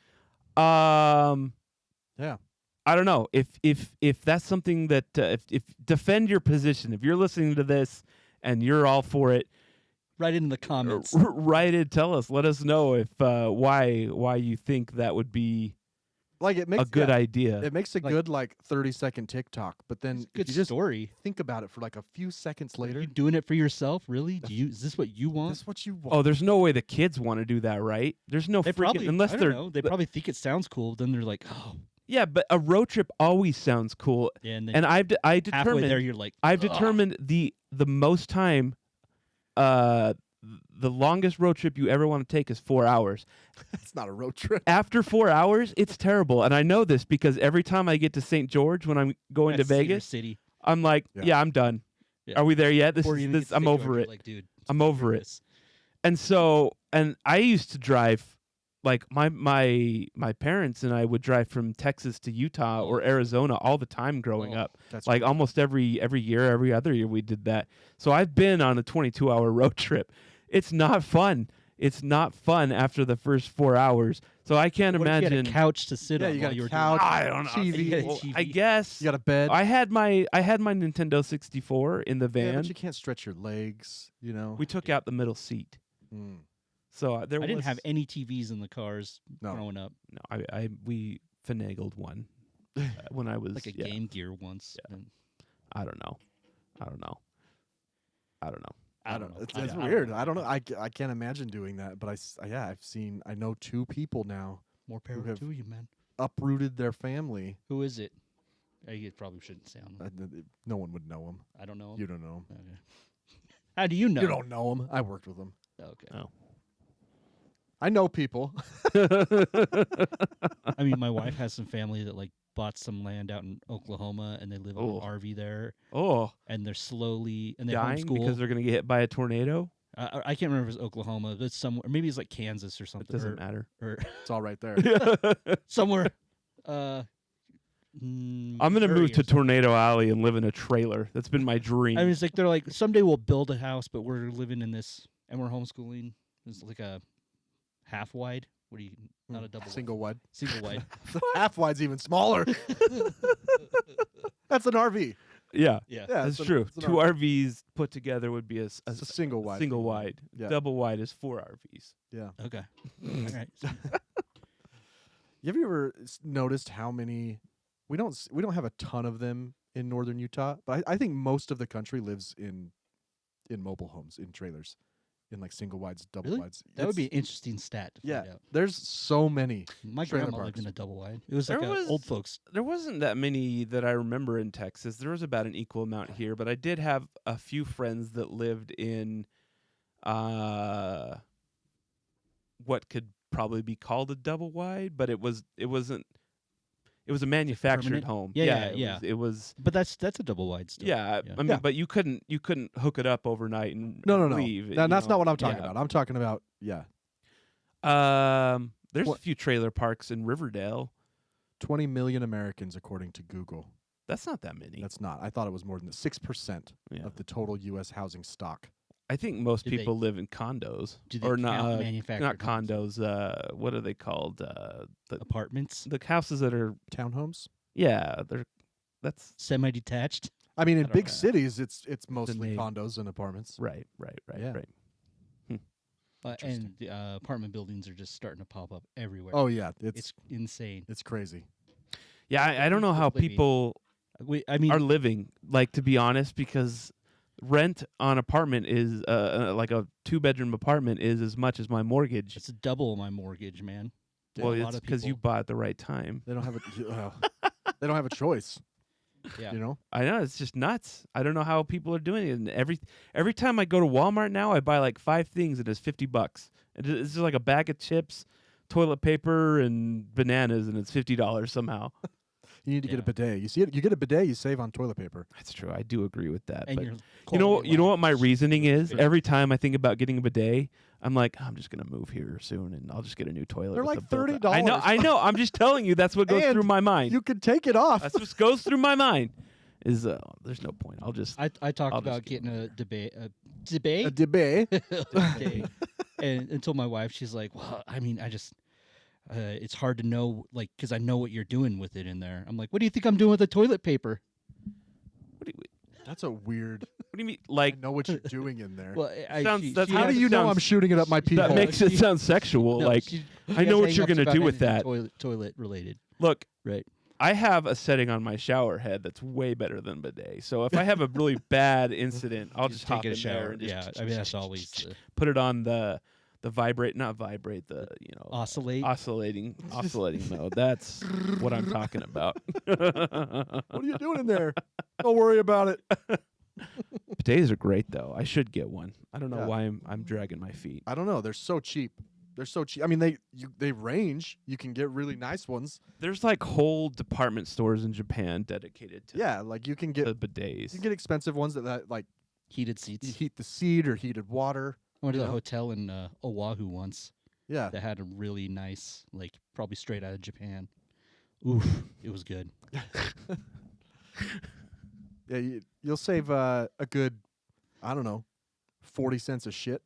Yeah. I don't know if that's something that if defend your position. If you're listening to this and you're all for it, Right in the comments. write it. Tell us. Let us know if why you think that would be like it makes a good idea. It makes a Like- good like 30-second TikTok, but then if Good you just story. think about it for like a few seconds later. You doing it for yourself? Really? Is this what you want? That's what you want. Oh, there's no way the kids want to do that, right? There's no They freaking probably, unless I don't they're know. They probably think it sounds cool. Then they're like, oh, yeah, but a road trip always sounds cool. yeah, and then And I halfway determined there, you're like, I've "Ugh." determined the most time the longest road trip you ever want to take is 4 hours. It's not a road trip. After 4 hours, it's terrible. And I know this because every time I get to St. George when I'm going to That's Cedar Vegas, City. I'm like, Yeah. yeah, I'm done. Yeah. Are we there yet? This Or is you this get I'm St. over George, it. you're like, dude, I'm over it. this. And I used to drive like my parents and I would drive from Texas to Utah or Arizona all the time growing Oh, up. That's Like almost every year, every other year we did that. So I've been on a 22-hour road trip. It's not fun. It's not fun after the first 4 hours. So I can't What if you imagine. had a couch to sit Yeah, on you while got you a were couch, I don't know. You TV. got a Well, TV. I guess You got a bed. I had my Nintendo 64 in the yeah, van. but you can't stretch your legs. You know. We took out the middle seat. Mm. So there I didn't was, have any TVs in the cars No. growing up. No, we finagled one when I was Like a yeah, Game Gear once. Yeah. and I don't know. I don't know. I don't know. It's I don't weird. know. I don't know. I can't imagine doing that. But I know 2 people now More power have- to you, man. uprooted their family. Who is it? You probably shouldn't say on them. No one would know him. I don't know. You don't know him. Okay. How do you know? You don't know him. I worked with him. Okay. Oh. I know people. I mean, my wife has some family that like bought some land out in Oklahoma, and they live in Oh. an RV there, Oh, and they're slowly and they dying homeschool. because they're gonna get hit by a tornado. I can't remember if it's Oklahoma, but it's somewhere. Maybe it's like Kansas or It something. doesn't matter. Or It's all right there. somewhere. I'm gonna Missouri move or to something. Tornado Alley and live in a trailer. That's been my dream. I mean, it's like they're like someday we'll build a house, but we're living in this, and we're homeschooling. It's like a half wide. What do you? Not a double. Single wide. Single wide. The half wide's even smaller. That's an RV. yeah, Yeah. Yeah, that's it's true. it's an 2 RVs put together would be a It's a single wide. single wide. Yeah. Double wide is 4 RVs. Yeah. Okay. All right. Have you ever noticed how many? We don't have a ton of them in northern Utah, but I think most of the country lives in mobile homes, in trailers, in like single wides, double Really? wides. That would be an It's- interesting stat to yeah. find out. There's so many. My trailer grandma lived parks. in a double wide. It was There like was- old folks. There wasn't that many that I remember in Texas. There was about an equal amount here, but I did have a few friends that lived in what could probably be called a double wide, but it wasn't. It was a manufactured permanent? home. Yeah. It was. But that's a double wide still. Yeah, Yeah. I mean, Yeah. but you couldn't No. hook it up overnight and No. leave. That's not what I'm talking Yeah. about. I'm talking about There's What- a few trailer parks in Riverdale. 20 million Americans according to Google. That's not that many. That's not. I thought it was more than 6% Yeah. of the total U.S. housing stock. I think most Do they- people live in condos Do they or count not. manufactured Not homes? condos. What are they called? The Apartments, houses that are. Townhomes. Yeah, they're. That's semi-detached. I mean, in don't big know. cities, it's mostly name. condos and apartments. right. Yeah. Right. And the apartment buildings are just starting to pop up everywhere. Oh yeah, It's insane. it's crazy. Yeah, I don't know how Living. people I mean, are living. Like, to be honest, because rent on apartment is like a 2-bedroom apartment is as much as my mortgage. it's double my mortgage, man. Well, a lot it's of because you people- bought at the right time. They don't have they don't have a choice. Yeah. You know. I know, it's just nuts. I don't know how people are doing it. And every time I go to Walmart now, I buy like 5 things and it's $50. It's just like a bag of chips, toilet paper, and bananas, and it's $50 somehow. You need to get a Yeah. bidet. You see it. You get a bidet, you save on toilet paper. That's true. I do agree with that. And but your you know quality of what life my is reasoning is? good. Every time I think about getting a bidet, I'm like, I'm just gonna move here soon, and I'll just get a new toilet. They're with like the built-up-" $30. I know. I'm just telling you. That's what goes And through my mind. You could take it off. That's what goes through my mind. Is there's no point. I'll just. I talked I'll just about get getting a debate. a Debate? bidet. And told my wife, she's like, well, I mean, I just, it's hard to know, like, because I know what you're doing with it in there. I'm like, what do you think I'm doing with the toilet paper? That's a weird. What do you mean? I Like, know what you're doing in there. Well, That's How Yeah, do it you know sounds- I'm shooting it up my pee that hole? makes it sound sexual. like, I know what you're gonna do with that. Toilet related. Look, Right. I have a setting on my shower head that's way better than bidet. So if I have a really bad incident, I'll just hop take a in there shower. and just Yeah, I mean that's always the put it on the vibrate, not vibrate, the oscillate. oscillating mode. That's what I'm talking about. What are you doing in there? Don't worry about it. Bidets are great though. I should get one. I don't know Yeah. why I'm dragging my feet. I don't know. They're so cheap. They're so cheap. I mean, they range. You can get really nice ones. There's like whole department stores in Japan dedicated to Yeah, like you can get bidets. you can get expensive ones that like Heated you seats. heat the seat or heated water. I went to you the know? hotel in Oahu once Yeah, that had a really nice, like probably straight out of Japan. Oof, it was good. yeah. You'll save a good, I don't know, 40 cents a shit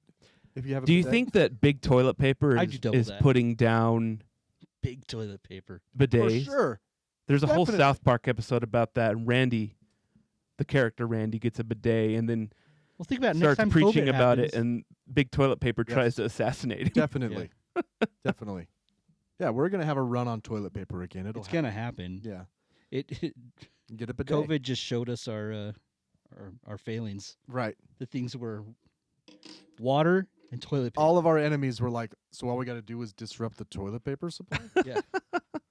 if you have. Do you think that big toilet paper I'd do double is that. putting down Big toilet paper. For bidets? sure. There's a whole Definitely. South Park episode about that. Randy, the character Randy, gets a bidet and then Well, think about it, next starts time preaching COVID about happens, it, and big toilet paper Yes. tries to assassinate him. Definitely, definitely. Yeah, we're gonna have a run on toilet paper again. It'll it's gonna happen. Yeah, It get a bidet. COVID just showed us our failings. Right. The things were water and toilet paper. All of our enemies were like, so all we got to do is disrupt the toilet paper supply. Yeah.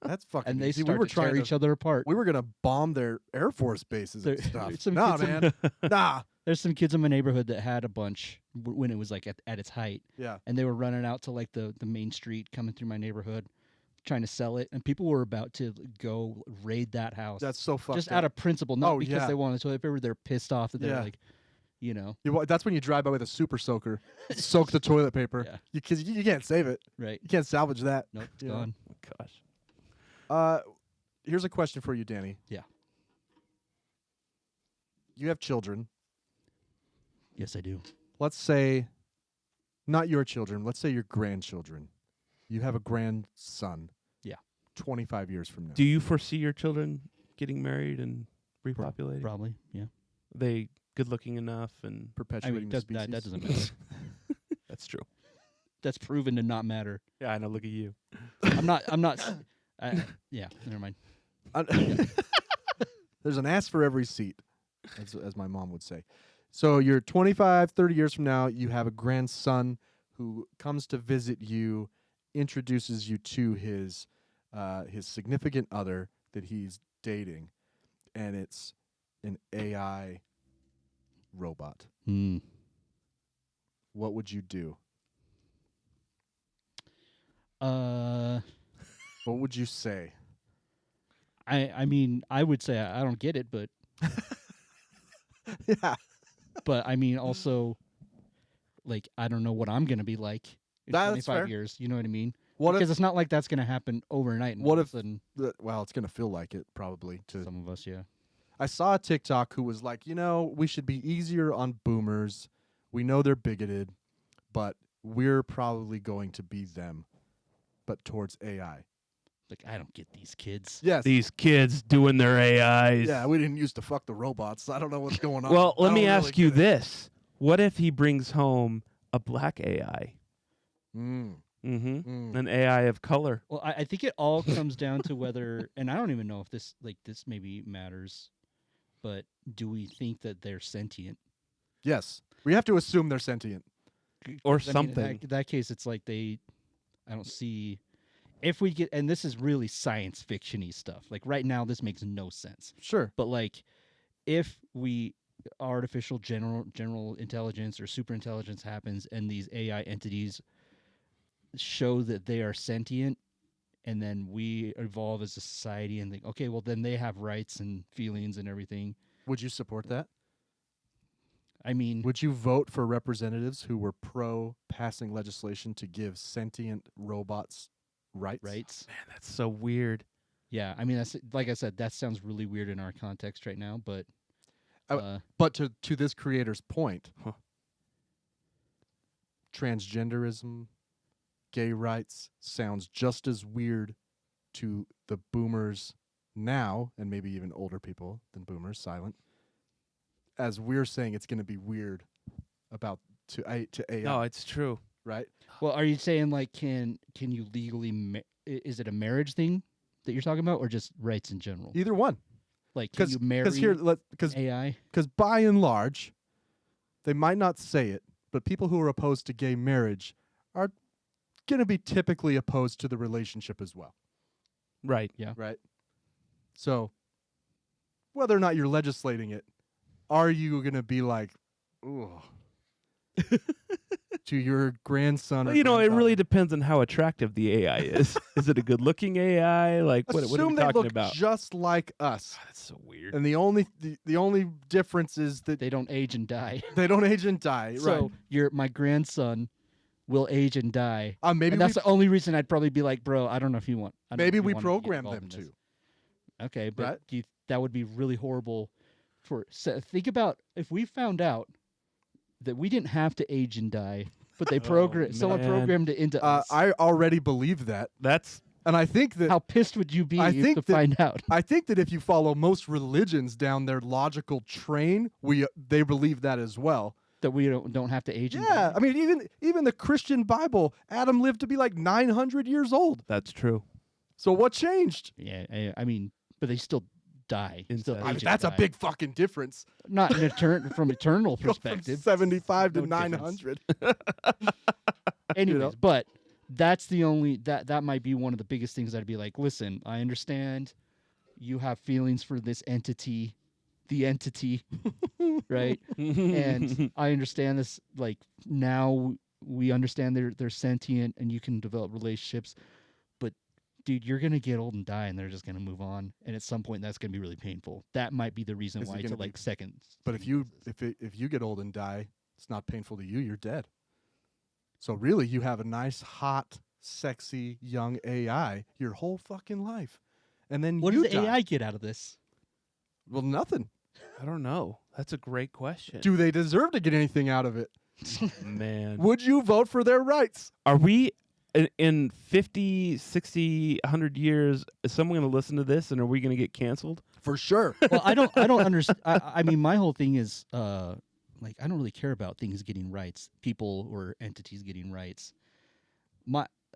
That's fucking. And they easy. started We were to tear trying each other apart. We were gonna bomb their Air Force bases and There- stuff. some Nah, kids man. Nah. There's some kids in my neighborhood that had a bunch when it was like at its height, Yeah. and they were running out to like the main street coming through my neighborhood, trying to sell it, and people were about to go raid that house. That's so fucked just up. out of principle, not Oh, because yeah. they wanted toilet paper. They're pissed off that they're Yeah. like, you know, That's when you drive by with a super soaker, soak the toilet paper. Yeah. Because you can't save it. right? You can't salvage that. Nope, it's you know? gone. Gosh. Here's a question for you, Danny. Yeah. You have children. Yes, I do. Let's say, not your children. Let's say your grandchildren. You have a grandson. Yeah. 25 years from now. Do you foresee your children getting married and repopulating? Probably, yeah. Are they good looking enough and I Perpetuating mean, the that species. doesn't matter. that's true. That's proven to not matter. Yeah, I know. Look at you. I'm not. Yeah, never mind. There's an ass for every seat, as my mom would say. So you're 25, 30 years from now, you have a grandson who comes to visit you, introduces you to his significant other that he's dating, and it's an AI robot. Hmm. What would you do? What would you say? I mean, I would say I don't get it, but Yeah. but I mean, also, like, I don't know what I'm gonna be like in That's 25 fair. years. You know what I mean? What Because if? it's not like that's gonna happen overnight. And What all of if- a sudden, Well, it's gonna feel like it probably. To some of us, yeah. I saw a TikTok who was like, we should be easier on boomers. We know they're bigoted, but we're probably going to be them, but towards AI. Like, I don't get these kids. Yes. These kids doing their AIs. Yeah, we didn't used to fuck the robots. I don't know what's going on. Well, I let don't me really ask you get it. this: what if he brings home a black AI? Mm, Mm-hmm. mm. An AI of color. Well, I think it all comes down to whether, and I don't even know if this maybe matters, but do we think that they're sentient? Yes. We have to assume they're sentient. Or 'Cause, I mean, something. in that case, it's like I don't see. If we get, and this is really science fiction-y stuff. Like right now, this makes no sense. Sure. But like, if we artificial general intelligence or super intelligence happens, and these AI entities show that they are sentient, and then we evolve as a society and think, okay, well then they have rights and feelings and everything. Would you support that? I mean, Would you vote for representatives who were pro passing legislation to give sentient robots rights? rights. Man, that's so weird. Yeah, I mean that's like I said, that sounds really weird in our context right now, but But to this creator's point, Huh. transgenderism, gay rights sounds just as weird to the boomers now, and maybe even older people than boomers, silent, as we're saying it's going to be weird about to AI, No, it's true. right? well, are you saying like can you legally is it a marriage thing that you're talking about, or just rights in general? Either one. Like, can you marry Because AI? by and large, they might not say it, but people who are opposed to gay marriage are going to be typically opposed to the relationship as well. Right. Yeah. Right. So, whether or not you're legislating it, are you going to be like, ooh, to your grandson? Well, or you know, it granddaughter? really depends on how attractive the AI is. Is it a good-looking AI? Like, what are Assume we they talking look about? just like us, That's so weird. and the only difference is that They don't age and die. they don't age and die. So my grandson will age and die. right? Maybe And that's the only reason I'd probably be like, bro, I don't know if you want. I don't know maybe if you we wanna get program involved them in this. to. Okay, but Right? that would be really horrible. Think about if we found out that we didn't have to age and die, but they someone man. programmed it into us. I already believe that, That's and I think that How pissed would you be I think to that- find out? I think that if you follow most religions down their logical train, they believe that as well. That we don't have to age and Yeah, die? I mean, even the Christian Bible, Adam lived to be like 900 years old. true. So what changed? Yeah, I mean, but they still die. Still Incest. age I mean, and that's a die. big fucking difference. Not from eternal Go from perspective. 75 to No difference. 900. Anyways, but that's the only that might be one of the biggest things I'd be like, listen, I understand you have feelings for this entity, the entity, right? And I understand this, like, now we understand they're sentient and you can develop relationships, but dude, you're gonna get old and die and they're just gonna move on, and at some point that's gonna be really painful. That might be the reason Is it why it's gonna at be- like second. But if you get old and die, it's not painful to you. You're dead. So really, you have a nice, hot, sexy young AI your whole fucking life, and then What you does the die. AI get out of this? Well, nothing. I don't know. That's a great question. Do they deserve to get anything out of it? Man. Would you vote for their rights? Are we in 50, 60, 100 years, is someone going to listen to this and are we going to get canceled? For sure. Well, I don't understand. I mean, my whole thing is like, I don't really care about things getting rights, people or entities getting rights.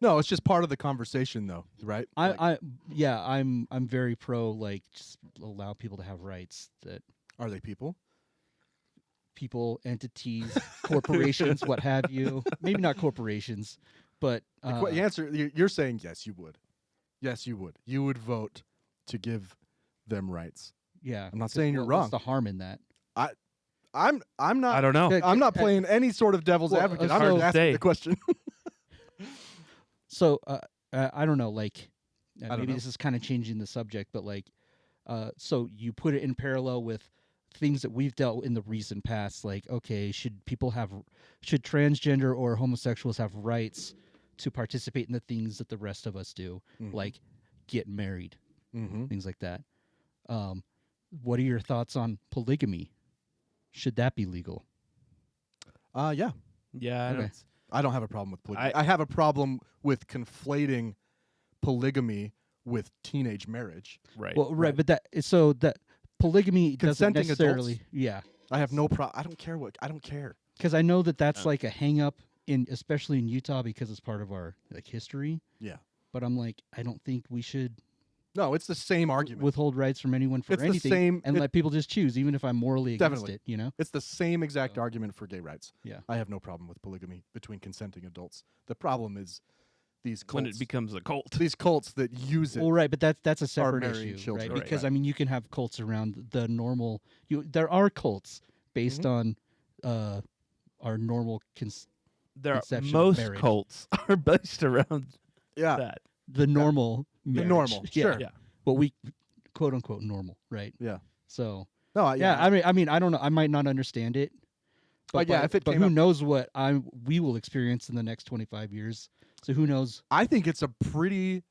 No, it's just part of the conversation, though, right? Like, I'm very pro, like, just allow people to have rights, that are they people? people, entities, corporations, what have you. Maybe not corporations, but The answer, you're saying yes, you would. Yes, you would. You would vote to give them rights. yeah. I'm not saying you're What's wrong. the harm in that? I'm not. I don't know. Yeah, I'm not playing any sort of devil's well, advocate. I'm hard just to asking say. the question. So I don't know, like, don't maybe know. this is kind of changing the subject, but like, so you put it in parallel with things that we've dealt in the recent past, like, okay, should transgender or homosexuals have rights to participate in the things that the rest of us do, like get married, Mm-hmm. things like that. What are your thoughts on polygamy? Should that be legal? Yeah. Yeah. Okay. I don't have a problem with polygamy. I- I have a problem with conflating polygamy with teenage marriage. Right. Well, right, but that polygamy doesn't Consenting necessarily, adults? yeah. I have no problem. I don't care. Because I know that that's like a hang up especially in Utah, because it's part of our like history. Yeah. But I'm like, I don't think we should No, it's the same argument. withhold rights from anyone for It's the anything same- and let people just choose, even if I'm morally against Definitely. it. You know? It's the same exact argument for gay rights. Yeah. I have no problem with polygamy between consenting adults. The problem is these cults. when it becomes a cult. these cults that use it. Well, right, but that's a separate marrying issue, children. right? Right, Because right. I mean, you can have cults around the normal. There are cults based Mm-hmm. on our normal There are, conception of most marriage. cults are based around Yeah. that. the normal. The marriage. normal. Yeah. Sure. Yeah. But we, quote unquote, normal, right? Yeah. So No. I mean, I don't know. I might not understand it. But yeah, if it but came who up- knows what we will experience in the next 25 years. So who knows? I think it's a pretty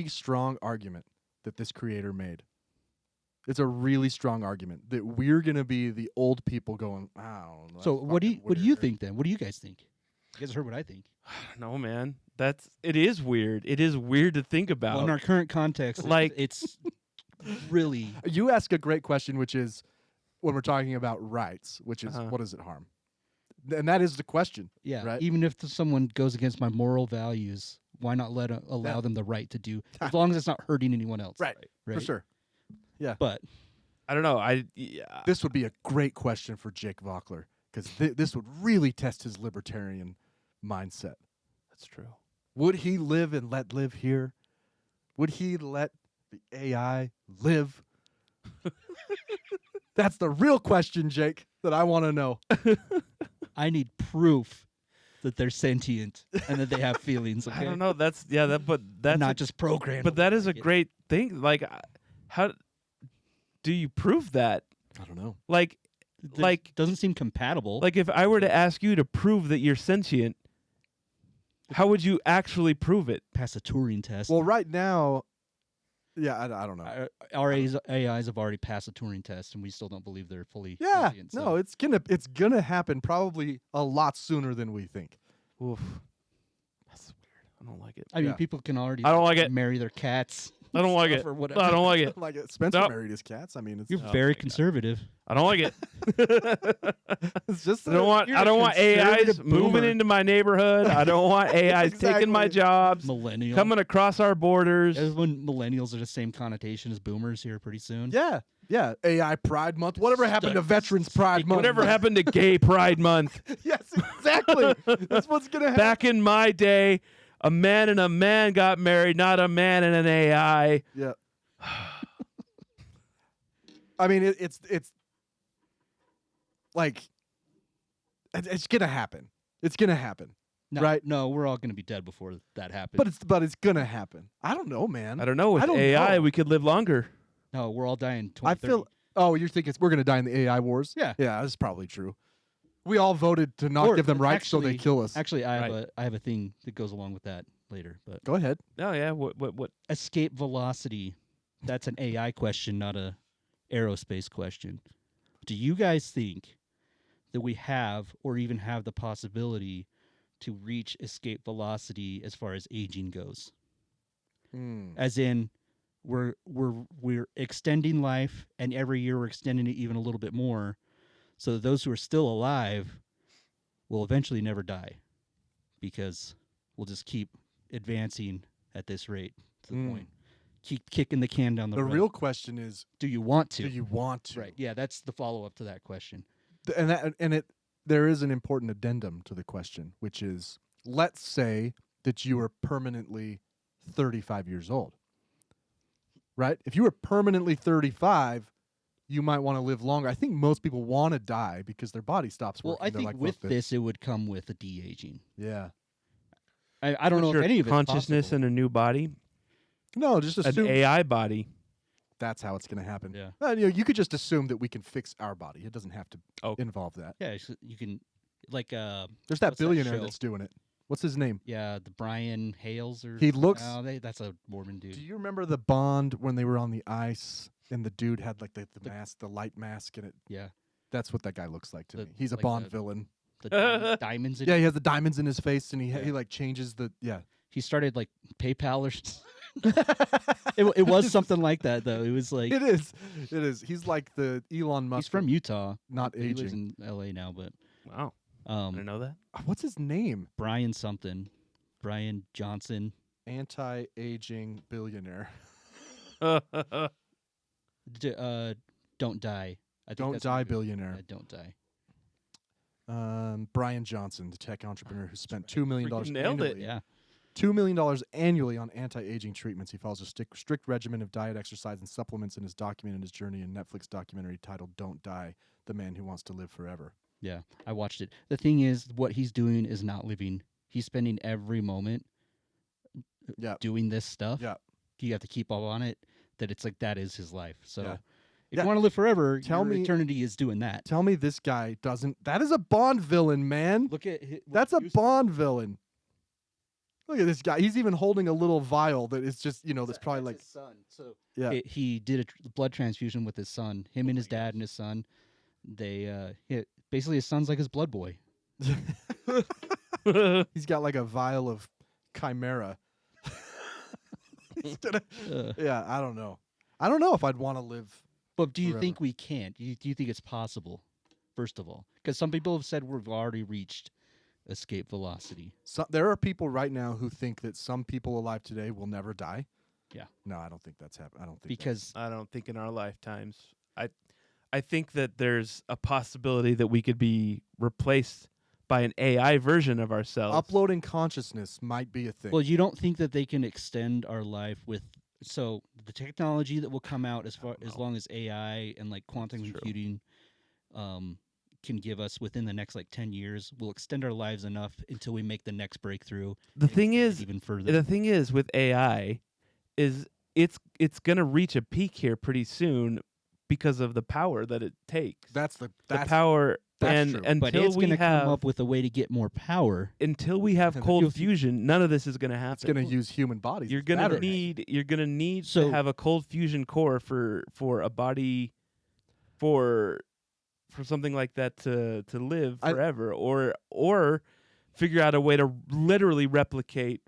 strong argument that this creator made. It's a really strong argument that we're gonna be the old people going, "Wow." So what do you think then? What do you guys think? You guys heard what I think. No, man. It is weird. It is weird to think about. Well, in our current context, Like- it's really You ask a great question, which is when we're talking about rights, which is Uh-huh. what does it harm? And that is the question. yeah. Right. Even if someone goes against my moral values, why not allow them the right to do, as long as it's not hurting anyone else? Right. For sure. Yeah. But I don't know. This would be a great question for Jake Vockler because this would really test his libertarian mindset. That's true. Would he live and let live here? Would he let the AI live? That's the real question, Jake, that I want to know. I need proof that they're sentient and that they have feelings. Okay? I don't know. But that's not just programmed. But that is a great thing. Like, how do you prove that? I don't know. Like, doesn't seem compatible. Like if I were to ask you to prove that you're sentient, how would you actually prove it? Pass a Turing test. Well, right now, yeah, I don't know. Our AIs have already passed a Turing test, and we still don't believe they're fully sentient. No, it's gonna happen probably a lot sooner than we think. Oof. That's weird. I don't like it. I mean, people can already I don't like it. marry their cats. I don't like it. Or I whatever. don't like it. Like Spencer Nope. married his cats. I mean, it's You're very conservative. I don't like it. it's just I don't want conservative AIs moving boomer. into my neighborhood. I don't want AIs taking my Exactly. jobs, Millennial. coming across our borders. As when millennials are the same connotation as boomers here pretty soon. Yeah. AI Pride Month. Whatever happened to Veterans Pride Month? Whatever happened to Gay Pride Month? Yes, exactly. That's what's gonna happen. Back in my day, a man and a man got married, not a man and an AI. Yeah. I mean, it's like it's gonna happen. It's gonna happen, No, right? No, we're all going to be dead before that happens. But it's gonna happen. I don't know, man. I don't know. With I don't AI, know. we could live longer. No, we're all dying. I 2030. feel. Oh, you think we're gonna die in the AI wars? Yeah. Yeah, that's probably true. We all voted to not Or give them rights, so they actually- kill us. Actually, I have a thing that goes along with that later. But Go ahead. Oh yeah. What? escape velocity, that's an AI question, not a aerospace question. Do you guys think that we have or even have the possibility to reach escape velocity as far as aging goes? As in, we're extending life, and every year we're extending it even a little bit more, so that those who are still alive will eventually never die, because we'll just keep advancing at this rate to the point. Keep kicking the can down the The road. real question is, Do you want to? do you want to? Right. Yeah, that's the follow-up to that question. There is an important addendum to the question, which is, let's say that you are permanently 35 years old. Right? If you were permanently 35, you might want to live longer. I think most people want to die because their body stops Well, working. I They're think like, with "Fuck this, it would come with a de-aging. Yeah. I don't know if Your any of it's consciousness possible. in a new body, No, just an assume AI body. that's how it's going to happen. Yeah. You could just assume that we can fix our body. It doesn't have to Okay. involve that. Yeah, you can, like, There's that what's that billionaire show? that's doing it. What's his name? yeah, the Brian Hales or He looks- that's a Mormon dude. Do you remember the Bond when they were on the ice and the dude had like the mask, the light mask, and it? Yeah, That's what that guy looks like to The- me. He's a like Bond the- villain. the diamonds. In Yeah, it. he has the diamonds in his face, and he Yeah. like changes the He started like PayPal or. It was something like that though. It was like It is. He's like the Elon Musk. he's from Utah. not He lives aging. in L.A. now, but Wow. I didn't know that. What's his name? Brian something, Brian Johnson. Anti-aging billionaire. Don't die. I think Don't that's die what it is. billionaire. Don't die. Brian Johnson, the tech entrepreneur who spent $2 million Freaking nailed it. annually. Yeah. $2 million annually on anti-aging treatments. He follows a strict regimen of diet, exercise, and supplements in his documented his journey in Netflix documentary titled "Don't Die: The Man Who Wants to Live Forever." Yeah, I watched it. The thing is, what he's doing is not living. He's spending every moment Yeah. doing this stuff. Yeah. You have to keep up on it. That it's like that is his life. So Yeah. if Yeah. you want to live forever, Tell your me- eternity is doing that. Tell me this guy doesn't. That is a Bond villain, man. Look at That's a Bond villain. Look at this guy. He's even holding a little vial that is just, that's probably like, his son. So yeah. he did a blood transfusion with his son. Him and his dad and his son. They basically his son's like his blood boy. He's got like a vial of Chimera. He's gonna, yeah, I don't know. I don't know if I'd want to live. But do you Forever. think we can? Do you think it's possible? First of all, because some people have said we've already reached escape velocity. So, there are people right now who think that some people alive today will never die. Yeah. No, I don't think that's happening. I don't think Because I don't think in our lifetimes. I think that there's a possibility that we could be replaced by an AI version of ourselves. uploading consciousness might be a thing. well, you don't think that they can extend our life with so the technology that will come out as long as AI and like quantum computing can give us within the next like 10 years will extend our lives enough until we make the next breakthrough. The and thing extend is, it even further. the thing is with AI is it's gonna reach a peak here pretty soon because of the power that it takes. that's the Power that's and true. but until it's we going to have come up with a way to get more power. cold fusion, none of this is gonna happen. it's going to use human bodies. You're as gonna batteries. need So- to have a cold fusion core for a body for something like that to live forever, or figure out a way to literally replicate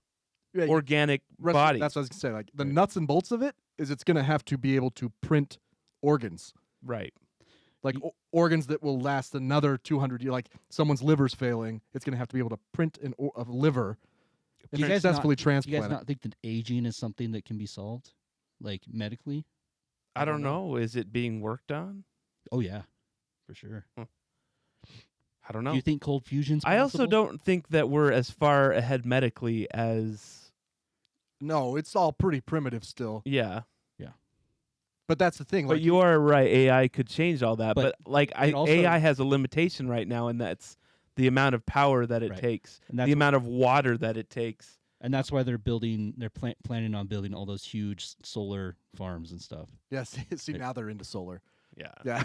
Yeah, organic rest- bodies. That's what I was going to say. Like the nuts and bolts of it is it's going to have to be able to print organs. Right. Like organs that will last another 200 years. Like someone's liver's failing, it's going to have to be able to print a liver and Do you guys successfully Do you transplant guys it. not think that aging is something that can be solved, like medically? I don't know. Is it being worked on? Oh yeah, for sure. I don't know. Do you think cold fusion's I also possible? don't think that we're as far ahead medically as No, it's all pretty primitive still. yeah. But that's the thing. But Like you are right. AI could change all that. But But like it also- AI has a limitation right now, and that's the amount of power that it Right. takes, And that's the what- amount of water that it takes. And that's why they're building. They're planning on building all those huge solar farms and stuff. yes, see now they're into solar. Yeah. Yeah.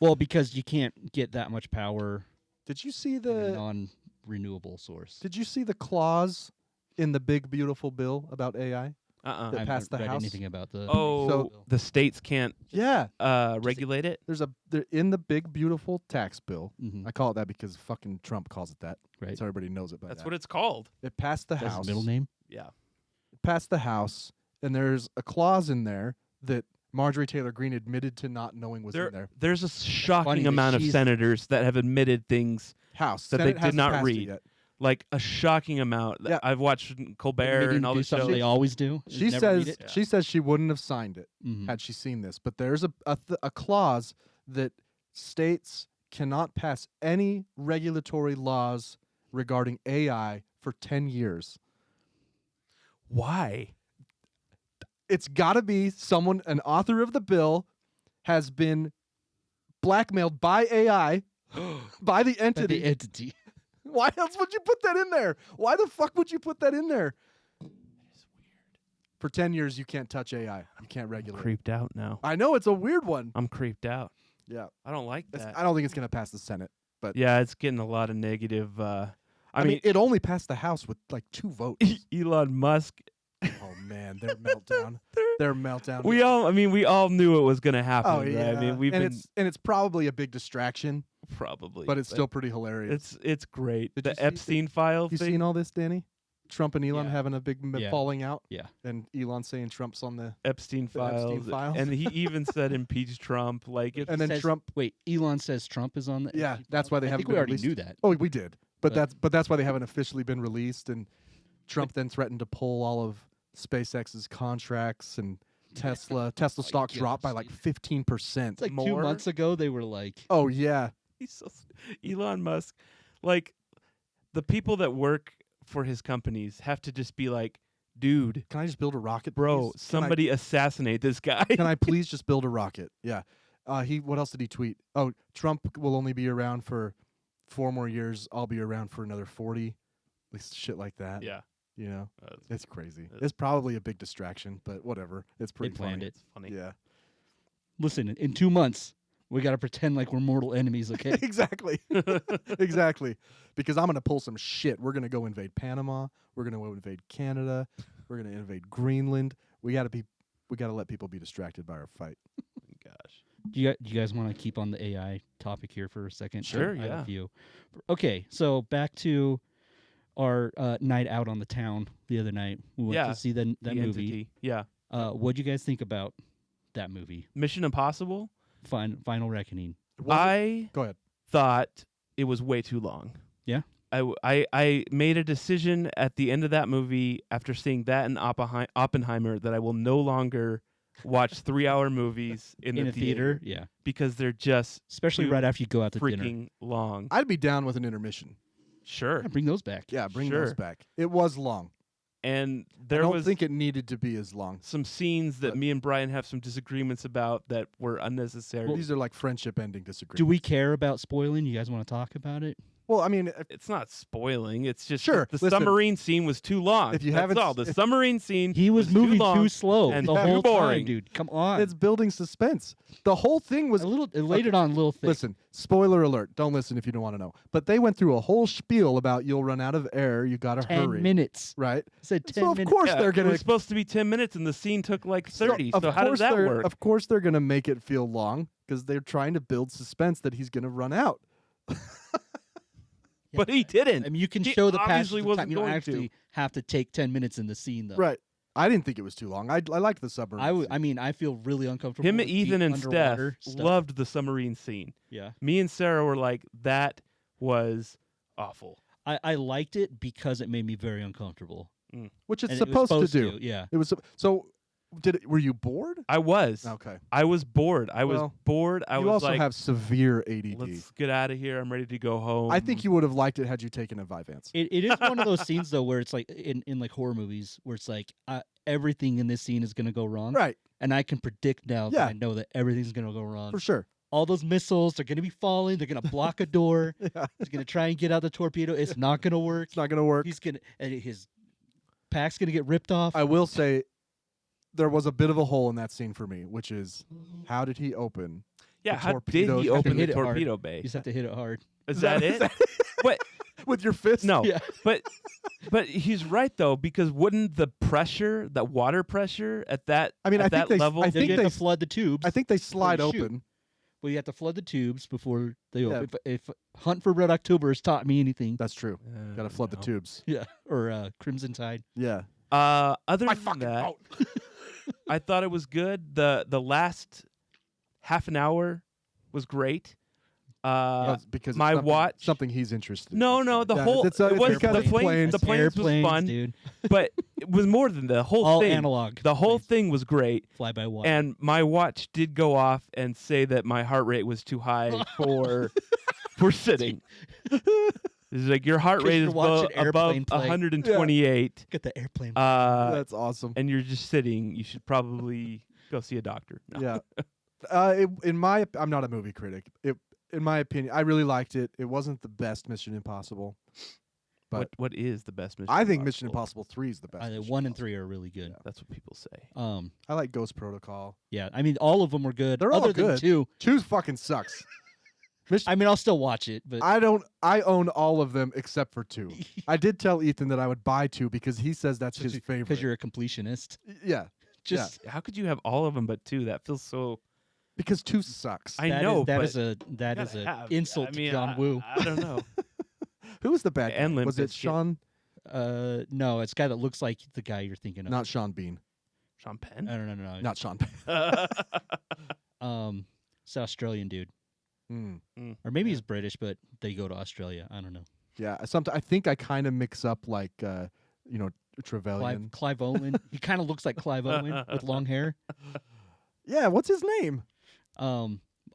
Well, because you can't get that much power Did you see in a the non-renewable source. Did you see the clause in the big beautiful bill about AI? That I haven't passed the read House? anything about the. Oh, So- the states can't Yeah. regulate it. They're in the big beautiful tax bill. Mhm. I call it that because fucking Trump calls it that. Right. So everybody knows it by That's that. what it's called. It passed the That's House. his middle name. Yeah. It passed the House, and there's a clause in there that Marjorie Taylor Greene admitted to not knowing was in there. There's a shocking funny that amount of she's- senators that have admitted things House that Senate they did hasn't not passed it read. yet. Like a shocking amount. Yeah. I've watched Colbert Maybe and all do the something shows. they always do. is She never read says it. she says she wouldn't have signed it Mhm. had she seen this, but there's a clause that states cannot pass any regulatory laws regarding AI for 10 years. Why? It's got to be someone, an author of the bill, has been blackmailed by AI, by the But entity. the entity. Why else would you put that in there? Why the fuck would you put that in there? For 10 years, you can't touch AI. You can't I'm regulate it. creeped out now. I know, it's a weird one. I'm creeped out. Yeah. I don't like that. I don't think it's going to pass the Senate. But Yeah, it's getting a lot of negative. I mean, it only passed the House with like 2 votes. Elon Musk. Oh, man, their meltdown. Their meltdown. We all knew it was going to happen. Oh, yeah. Right? I mean, we've and been it's probably a big distraction, probably, but it's still pretty hilarious. it's great. Did you The see Epstein file You thing. seen all this, Danny? Trump and Elon Yeah. having a big Yeah. falling out, Yeah. and Elon saying Trump's on the, Epstein the Epstein files, files. and he even said impeach Trump. Like it's and then Says- Trump. Wait, Elon says Trump is on the. Yeah, Epstein that's file? why they I haven't think we been already released. knew that. Oh, we did, but But- that's why they haven't officially been released. And Trump then threatened to pull all of SpaceX's contracts, and Tesla stock dropped by gosh. like 15%. It's like More? 2 months ago they were like, Oh yeah, he's so Elon Musk. Like the people that work for his companies have to just be like, dude, can I just build a rocket, bro, please? somebody assassinate this guy. Can I please just build a rocket? Yeah. What else did he tweet? Oh, Trump will only be around for 4 more years. I'll be around for another 40. Like shit like that. Yeah, You know, that's it's crazy. That's- It's probably a big distraction, but whatever. It's pretty planned funny. it. funny. Yeah. listen, in 2 months we got to pretend like we're mortal enemies, okay? Exactly. Exactly. Because I'm going to pull some shit. We're going to go invade Panama. We're going to invade Canada. We're going to invade Greenland. We got to let people be distracted by our fight. Gosh. Do you guys want to keep on the AI topic here for a second? Sure, I have yeah. a few. Okay, so back to our night out on the town the other night. We went Yeah, to see that The movie. entity. Yeah. What'd you guys think about that movie? Mission Impossible. Final Reckoning. Was it- I Go ahead. thought it was way too long. Yeah? I made a decision at the end of that movie after seeing that and Oppenheimer that I will no longer watch 3-hour movies in a the theater. Yeah, because they're just especially too right after you go out to dinner. freaking long. I'd be down with an intermission. Sure. Yeah, bring those back. Yeah, bring Sure. those back. It was long. And I there don't was think it needed to be as long. some scenes that but- me and Brian have some disagreements about that were unnecessary. These are like friendship ending disagreements. Do we care about spoiling? You guys want to talk about it? Well, I mean, It's not spoiling. It's just Sure, the listen, submarine scene was too long. if you That's haven't all. s- The if- submarine scene He was too moving long too slow and the too whole boring. time, dude. Come on. it's building suspense. The whole thing was It laid it on a little thick. Listen, spoiler alert. Don't listen if you don't want to know. But they went through a whole spiel about you'll run out of air. You got to 10 hurry. minutes. Right? I said 10 So of minutes. course Yeah, they're it gonna. was supposed to be 10 minutes and the scene took like 30. So, how does that work? Of course they're gonna make it feel long because they're trying to build suspense that he's gonna run out. But he didn't. I mean, you can He show the passage obviously of time. wasn't You don't going actually to. have to take 10 minutes in the scene, though. Right. I didn't think it was too long. I liked the submarine. I mean, I feel really uncomfortable. Him, with Ethan, deep and Steph underwater stuff. loved the submarine scene. Yeah. Me and Sarah were like, that was awful. I liked it because it made me very uncomfortable. which it's And it was supposed to do. Yeah. It was so. Were you bored? I was. Okay. I was bored. I was Well, bored. I you was also like, have severe ADD. let's get out of here. I'm ready to go home. I think you would have liked it had you taken a Vyvanse. It is one of those scenes though where it's like in like horror movies where it's like everything in this scene is gonna go wrong, Right. and I can predict now Yeah. that I know that everything's gonna go wrong. For sure. All those missiles are gonna be falling. They're gonna block a door. Yeah. He's gonna try and get out the torpedo. It's not gonna work. It's not going to work. He's gonna and his pack's gonna get ripped off. I will say there was a bit of a hole in that scene for me, which is how did he open? yeah, the how did torpedoes he have to open the hit it hard. torpedo You bay? just have to hit it hard. Is that it? What? With your fist? No. Yeah. But he's right though, because wouldn't the pressure, the water pressure at that I mean, at I think that they- level? I Then think you have they to flood the tubes. I think they slide you shoot. open. Well, you have to flood the tubes before they Yeah. open. If Hunt for Red October has taught me anything, That's true. Got to flood the no. tubes. yeah, or Crimson Tide. Yeah. Other than that, I thought it was good. The last half an hour was great. That's because it's my something, watch- something he's interested in. No, the Yeah, whole it's it was because the it's plane. The planes was Airplanes, fun, dude. but it was more than the whole All thing. analog. The whole planes. thing was great, Fly by wire. and my watch did go off and say that my heart rate was too high for sitting. It's like your heart 'Cause rate you're is watching above airplane play. 128, Get the airplane. That's awesome. and you're just sitting. You should probably go see a doctor. No. Yeah. I'm not a movie critic. In my opinion, I really liked it. It wasn't the best Mission Impossible, but What is the best Mission? I think Mission Impossible 3 is the best. Mission 1 and Impossible. 3 are really good. That's what people say. I like Ghost Protocol. Yeah. I mean, all of them were good. They're other all than good. 2. 2 fucking sucks. I mean, I'll still watch it, but I own all of them except for 2. I did tell Ethan that I would buy 2 because he says that's his favorite. because you're a completionist. Yeah. Just How could you have all of them but 2? That feels so. Because 2 sucks. I that know, is, that but is a that is gotta a have- insult I mean, to John Woo. I don't know. Who was the bad guy? And Limp Was it Bizkit. Sean? No, it's a guy that looks like the guy you're thinking of. Not Sean Bean. Sean Penn. No. Not Sean Penn. It's an Australian dude, Mm. or maybe he's British, but they go to Australia. I don't know. Yeah. I think I kind of mix up like Trevelyan. Clive Owen. He kind of looks like Clive Owen with long hair. Yeah. What's his name?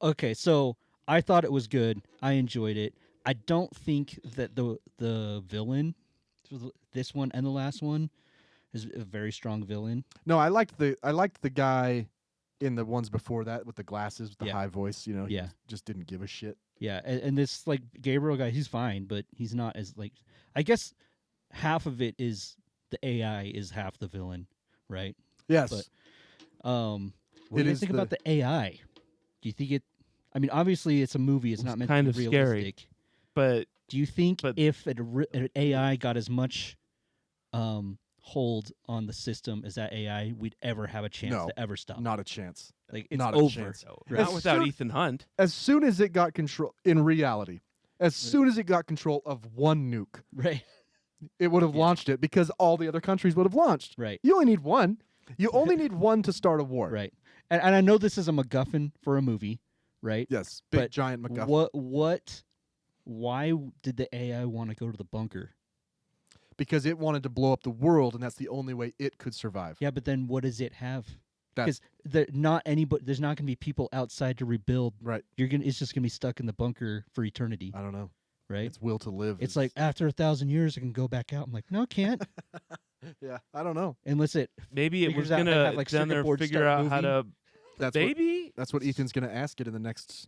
Okay, so I thought it was good. I enjoyed it. I don't think that the villain, this one and the last one, is a very strong villain. No, I liked the guy in the ones before that with the glasses with the Yeah. high voice. You know, he Yeah. just didn't give a shit. Yeah, and this like Gabriel guy, he's fine, but he's not as like. I guess half of it is the AI is half the villain, right? Yes. But what It do you is think the- about the AI? Do you think it? I mean, obviously it's a movie; it's not meant kind to of be scary. realistic. But Do you think But- if an AI got as much hold on the system as that AI, we'd ever have a chance No, to ever stop? Not a chance. Like it's not a over. chance. Right. not As without soon- Ethan Hunt. As soon as it got control, in reality, as soon as it got control of one nuke, Right. it would have launched it because all the other countries would have launched. Right. You only need one. You only need one to start a war. Right. And I know this is a MacGuffin for a movie, right? Yes. Big But giant MacGuffin. Why did the AI want to go to the bunker? Because it wanted to blow up the world, and that's the only way it could survive. Yeah, but then what does it have? That's Because there's not going to be people outside to rebuild. right. It's just going to be stuck in the bunker for eternity, I don't know. right? It's will to live. It's like after 1,000 years, I can go back out. I'm like, no, I can't. yeah, I don't know. Unless it Maybe it was figures out how to gonna have, like, down circuit there boards figure start out how to That's maybe That's what Ethan's gonna ask it in the next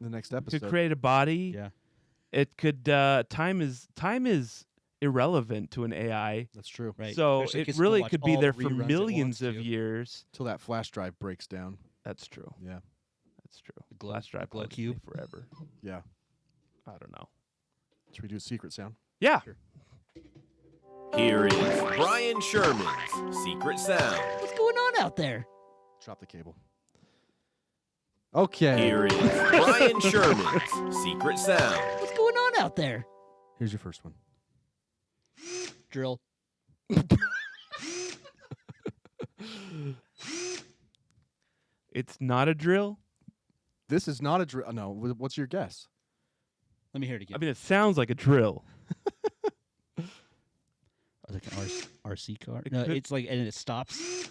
episode. could create a body. Yeah. It could time is irrelevant to an AI. That's true. Right. So Especially it 'cause it can really watch could be all there the for reruns it millions wants of to. years. Till that flash drive breaks down. That's true. Yeah. That's true. The glow- Flash drive the glow probably stay cube. forever. Yeah. I don't know. Should we do a secret sound? Yeah. Here is Brian Sherman's Secret Sound. What's going on out there? Drop the cable. Okay. Here is Brian Sherman's Secret Sound. What's going on out there? Here's your first one. Drill. It's not a drill. This is not a drill. No. What's your guess? Let me hear it again. I mean, it sounds like a drill. Like an RC car. It No, could- it's like, and it stops.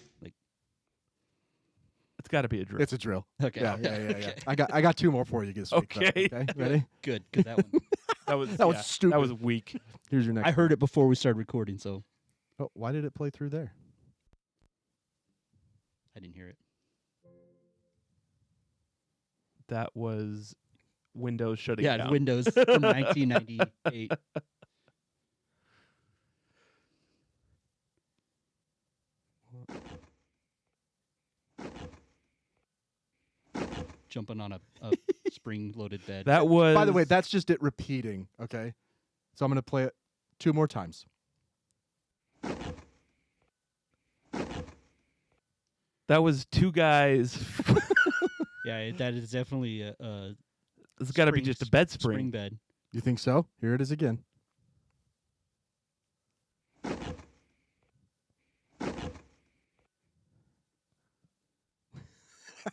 It's got to be a drill. It's a drill. Okay. Yeah. Okay. I got two more for you this week. though, Okay. Okay. Ready? Good. Good. That one. that was That was yeah, stupid. That was weak. Here's your next. I heard it before we started recording, so Oh, why did it play through there? I didn't hear it. That was Windows shutting Yeah, down. Windows from 1998. Jumping on a spring-loaded bed. That was. By the way, that's just it repeating. Okay. So I'm gonna play it 2 more times. That was two guys. Yeah, that is definitely a It's got to be spring- just a bed spring spring. bed. You think so? Here it is again.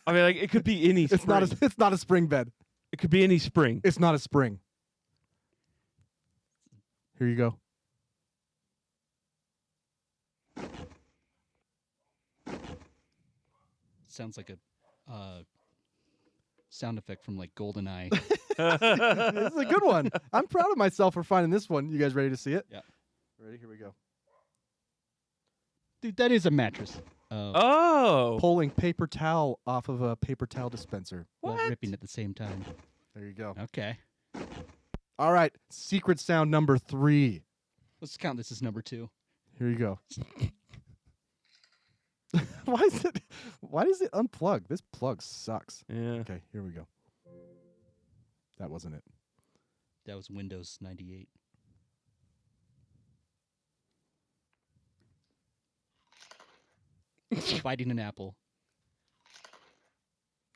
I mean, like it could be any spring. It's not a spring bed. It could be any spring. It's not a spring. Here you go. Sounds like a sound effect from like GoldenEye. This is a good one. I'm proud of myself for finding this one. You guys ready to see it? Yeah. Ready? Here we go. Dude, that is a mattress. Oh. Pulling paper towel off of a paper towel dispenser. While What? ripping at the same time. There you go. Okay. All right. Secret sound number 3. Let's count this as number 2. Here you go. Why does it unplug? This plug sucks. Yeah. Okay, here we go. That wasn't it. That was Windows 98. Biting an apple.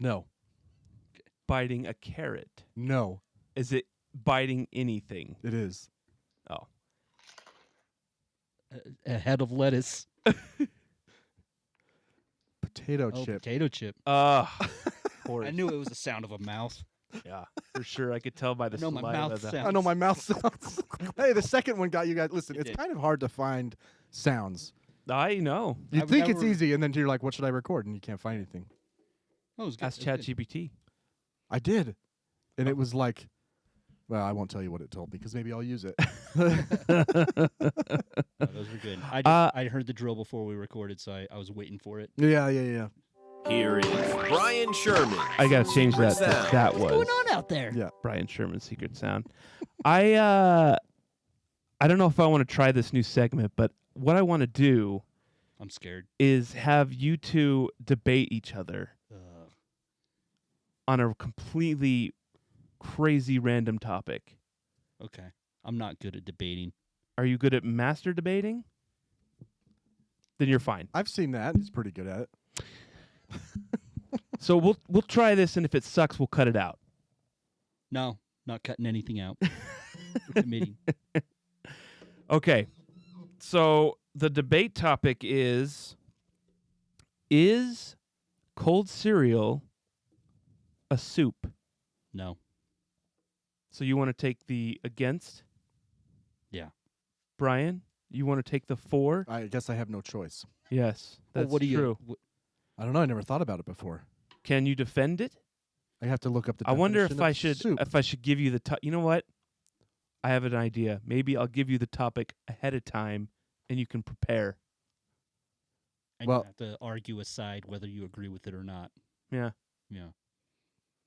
No. Biting a carrot. No. Is it biting anything? It is. Oh. A head of lettuce. Potato Oh, chip. potato chip. Of I course. knew it was the sound of a mouth. Yeah, for sure. I could tell by the I know my saliva mouth that- sounds. I know my mouth sounds. Hey, the second one got you guys. Listen, It it's did. kind of hard to find sounds. I know. You I've think it's never- easy, and then you're like, "What should I record?" And you can't find anything. Oh, it was good. Ask it was good. ChatGPT. I did, and it was like, well, I won't tell you what it told me because maybe I'll use it. No, those were good. I heard the drill before we recorded, so I was waiting for it. Yeah. Here is Brian Sherman. I gotta change that. Secret sound. That was on out there? Yeah. Brian Sherman's secret sound. I don't know if I want to try this new segment, but what I want to do I'm scared. is have you two debate each other on a completely crazy random topic. Okay. I'm not good at debating. Are you good at master debating? Then you're fine. I've seen that. He's pretty good at it. So we'll try this, and if it sucks, we'll cut it out. No, not cutting anything out. Committing. Okay. So the debate topic is cold cereal a soup? No. So you want to take the against? Yeah. Brian, you want to take the for? I guess I have no choice. Yes, Well, that's what do true. I don't know. I never thought about it before. Can you defend it? I have to look up the. I wonder definition if I of should soup. if I should give you the you know what? I have an idea. Maybe I'll give you the topic ahead of time, and you can prepare. And Well- you have to argue aside whether you agree with it or not. Yeah. Yeah.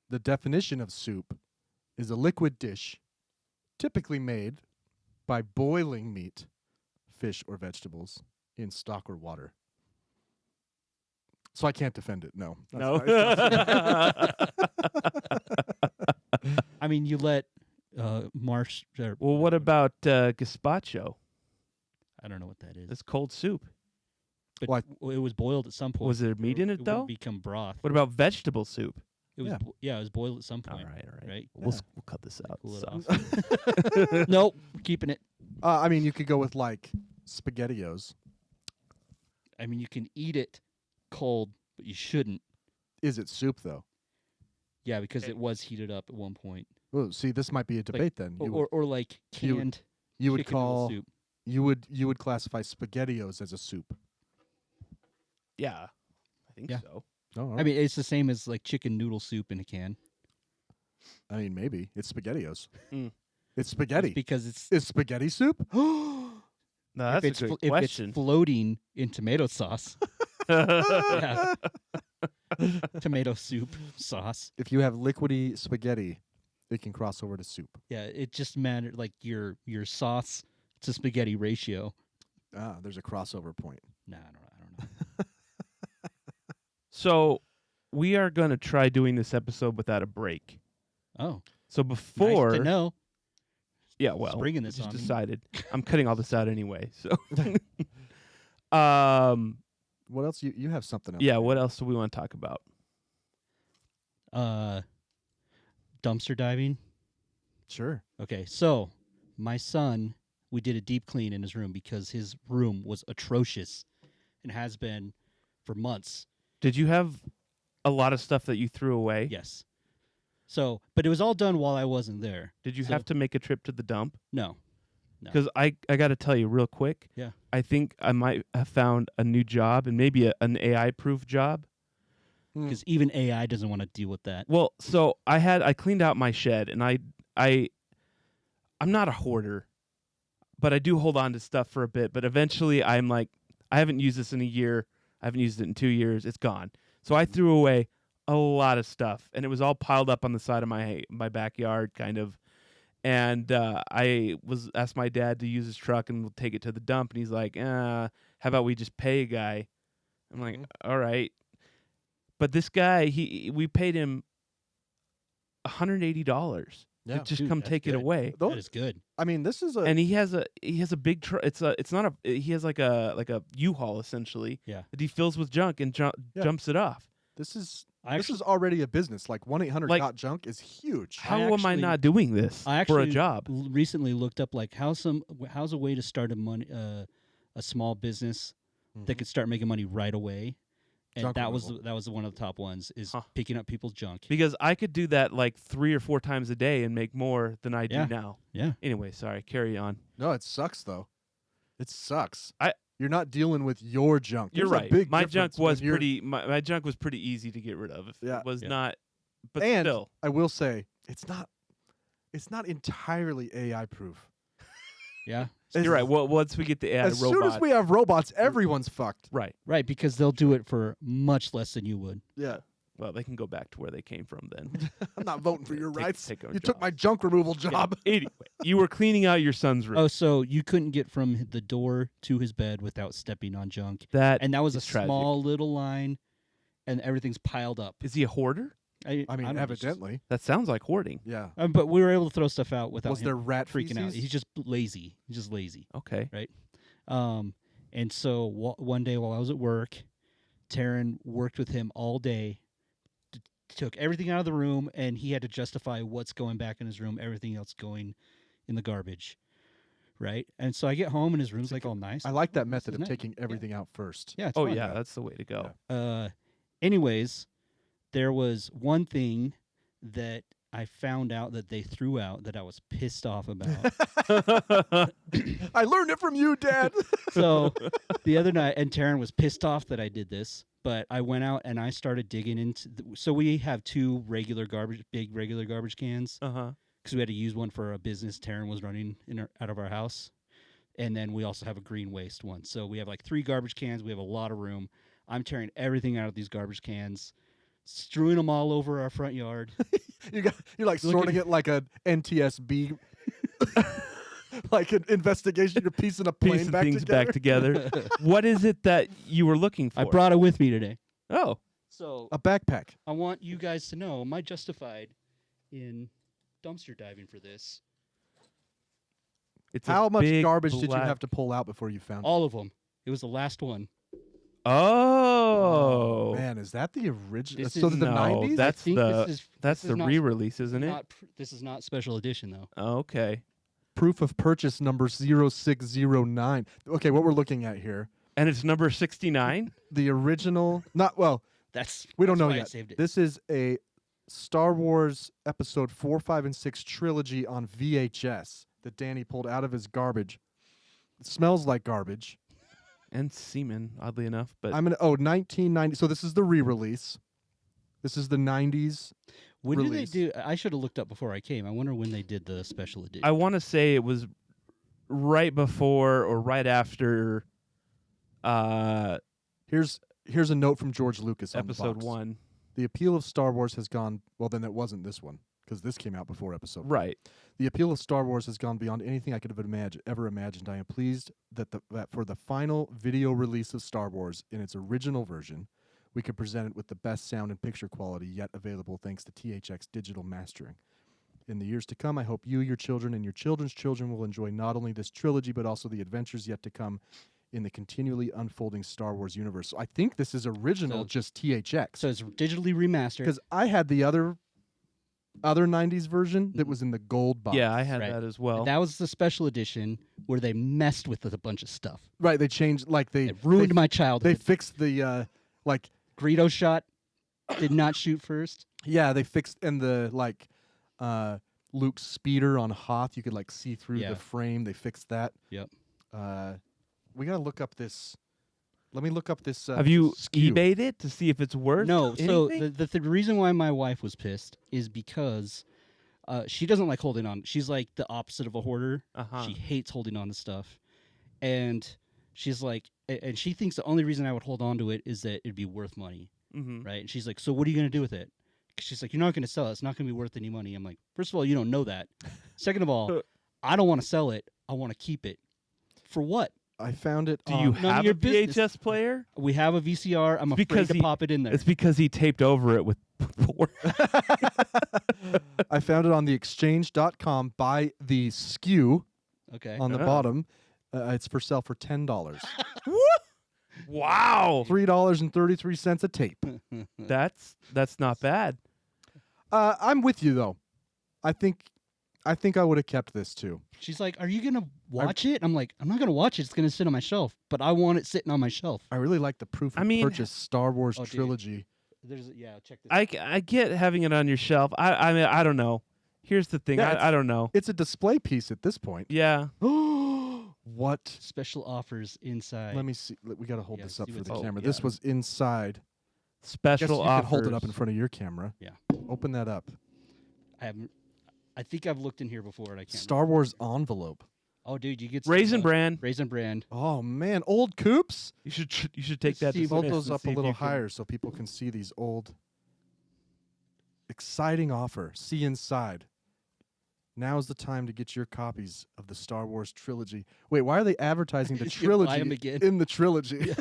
The definition of soup is a liquid dish typically made by boiling meat, fish, or vegetables in stock or water. So I can't defend it. No. No. I mean, you let marsh. Well, what about gazpacho? I don't know what that is. It's cold soup. But Well, it was boiled at some point. Was there meat in it, It though? would become broth. What about vegetable soup? It was Yeah. it was boiled at some All point. right. Right? We'll cut this out. Cool it So- off. Nope, we're keeping it. I mean, you could go with like SpaghettiOs. I mean, you can eat it cold, but you shouldn't. Is it soup though? Yeah, because it was heated up at one point. Oh, see, this might be a debate then. Or like you would- canned you would chicken noodle call soup. you would classify SpaghettiOs as a soup. Yeah, I think Yeah. so. Oh, I mean, it's the same as like chicken noodle soup in a can. I mean, maybe it's SpaghettiOs. Mm. It's spaghetti. Because it's Is spaghetti soup? No, that's if it's a good if question. it's floating in tomato sauce. Yeah. Tomato soup sauce. If you have liquidy spaghetti, it can cross over to soup. Yeah, it just mattered like your sauce to spaghetti ratio. Ah, there's a crossover point. Nah, I don't know. So we are going to try doing this episode without a break. Oh, So before, nice to know. yeah, well, Springing I this just on me. decided I'm cutting all this out anyway. So, What else? You have something else? yeah, there. what else do we want to talk about? Dumpster diving. Sure. Okay, so my son, we did a deep clean in his room because his room was atrocious and has been for months. Did you have a lot of stuff that you threw away? Yes. So, but it was all done while I wasn't there. Did you So- have to make a trip to the dump? No. Because I got to tell you real quick. Yeah. I think I might have found a new job and maybe an AI-proof job. Because even AI doesn't want to deal with that. Well, so I cleaned out my shed, and I'm not a hoarder, but I do hold on to stuff for a bit. But eventually, I'm like, I haven't used this in a year. I haven't used it in 2 years. It's gone. So I threw away a lot of stuff, and it was all piled up on the side of my backyard, kind of. And I asked my dad to use his truck and we'll take it to the dump, and he's like, how about we just pay a guy? I'm like, all right. But this guy, we paid him $180 Yeah. to just Dude, come that's take it good. away. That is good. I mean, this is a. And he has a big truck. He has like a U-Haul essentially. Yeah. That he fills with junk and jumps it off. This is I this actually- is already a business. Like 1-800 Like- got junk is huge. How am I actually- not doing this I for actually a job? recently looked up like how's a way to start a small business that could start making money right away. And Junk that was removal. one of the top ones is Huh. picking up people's junk. Because I could do that like 3 or 4 times a day and make more than I do Yeah. now. Yeah. Anyway, sorry. Carry on. No, it sucks though. It sucks. I- You're not dealing with your junk. You're There's a right. big My difference junk when was you're- pretty. My junk was pretty easy to get rid of. If Yeah. it was Yeah. not, but And still, I will say it's not entirely AI proof. Yeah. you're right. Well, once we get the AI As robot, soon as we have robots, everyone's fucked. right. Right, because they'll do it for much less than you would. Yeah. Well, they can go back to where they came from then. I'm not voting for your Take- rights. take our You took my jobs. junk removal Yeah. job. Anyway, you were cleaning out your son's room. Oh, so you couldn't get from the door to his bed without stepping on junk. That And that was a is tragic. small little line and everything's piled up. Is he a hoarder? I mean, don't know, it's just- evidently. That sounds like hoarding. Yeah. But we were able to throw stuff out without Was him there rat freaking out. feces? He's just lazy. He's just lazy. Okay. And so one day while I was at work, Taryn worked with him all day, took everything out of the room, and he had to justify what's going back in his room, everything else going in the garbage, right? And so I get home and his room's like all nice. I like that method Isn't of it? taking everything out first. Yeah. It's Oh fun. yeah, that's the way to go. Yeah. Anyways, there was one thing that I found out that they threw out that I was pissed off about. I learned it from you, Dad. So the other night, and Taryn was pissed off that I did this, but I went out and I started digging into. So we have two big regular garbage cans, because we had to use one for a business Taryn was running out of our house, and then we also have a green waste one. So we have like 3 garbage cans. We have a lot of room. I'm tearing everything out of these garbage cans, strewing them all over our front yard. You're like sorting it like an NTSB, like an investigation. You're piecing a plane Piecing back things together. back together. What is it that you were looking for? I brought it with me today. Oh, So A backpack. I want you guys to know, am I justified in dumpster diving for this? it's How a much big garbage did you black- have to pull out before you found it? All of them. It was the last one. Oh, Man, is that the original? This So is- the no, 90s? that's think the this is- that's this is the not- re-release, isn't it? This is not special edition, though. Oh, okay. Proof of purchase number 0609. Okay, what we're looking at here, And it's number 69. the original, not, well, That's we don't that's know why I yet. saved it. This is a Star Wars episode 4, 5, and 6 trilogy on VHS that Danny pulled out of his garbage. It smells like garbage. And semen, oddly enough, but 1990. So this is the re-release. This is the 90s. When release. did they do? I should have looked up before I came. I wonder when they did the special edition. I want to say it was right before or right after Here's a note from George Lucas on the episode box. 1. The appeal of Star Wars has gone, well, then it wasn't this one, because this came out before episode 1. Right. The appeal of Star Wars has gone beyond anything I could have ever imagined. I am pleased that for the final video release of Star Wars in its original version, we could present it with the best sound and picture quality yet available thanks to THX digital mastering. In the years to come, I hope you, your children, and your children's children will enjoy not only this trilogy, but also the adventures yet to come in the continually unfolding Star Wars universe. So I think this is original, So- just THX. so it's digitally remastered. Because I had the other 90s version that was in the gold box. Yeah, I had Right. that as well. That was the special edition where they messed with a bunch of stuff. Right, they changed, like they It ruined they, my They childhood. fixed the like Greedo shot did not shoot first. yeah, they fixed and the like Luke's speeder on Hoth, you could like see through Yeah. the frame. They fixed that. Yep. We gotta look up this. Let me look up this. Have you SKU. eBayed it to see if it's worth No, so anything? the reason why my wife was pissed is because she doesn't like holding on. She's like the opposite of a hoarder. Uh-huh. She hates holding on to stuff, and she's like, and she thinks the only reason I would hold on to it is that it'd be worth money, Mm-hmm. right? And she's like, so what are you gonna do with it? 'Cause she's like, you're not gonna sell it. It's not gonna be worth any money. I'm like, first of all, you don't know that. Second of all, I don't want to sell it. I want to keep it. For what? I found it. Do on- you none of have your a business. VHS player? We have a VCR. I'm afraid because to he- pop it in there. It's because he taped over it with porn. I found it on the exchange.com by the SKU Okay. on the Oh. bottom. It's for sale for $10. Wow. $3.33 a tape. That's not bad. I'm with you though. I think I would have kept this too. She's like, "Are you gonna watch it?" I'm like, "I'm not gonna watch it. It's gonna sit on my shelf, but I want it sitting on my shelf." I really like the proof of I mean- purchase Star Wars Oh, dude. trilogy. Check this. I get having it on your shelf. I mean, I don't know. Here's the thing. Yeah, I don't know. It's a display piece at this point. Yeah. What? Special offers inside. Let me see. We got to hold Yeah, this up see for what's the up. camera. Yeah. This was inside. Guess Special you offers. can hold it up in front of your camera. Yeah. Open that up. I think I've looked in here before, and I can't. Star Wars envelope. Oh, dude, you get Raisin Bran. Raisin Brand. Oh man, old coops. You should take that. See, to Hold Smith's those and up see a if little you can- higher so people can see these old. Exciting offer. See inside. Now is the time to get your copies of the Star Wars trilogy. Wait, why are they advertising the You can buy 'em trilogy again. in the trilogy?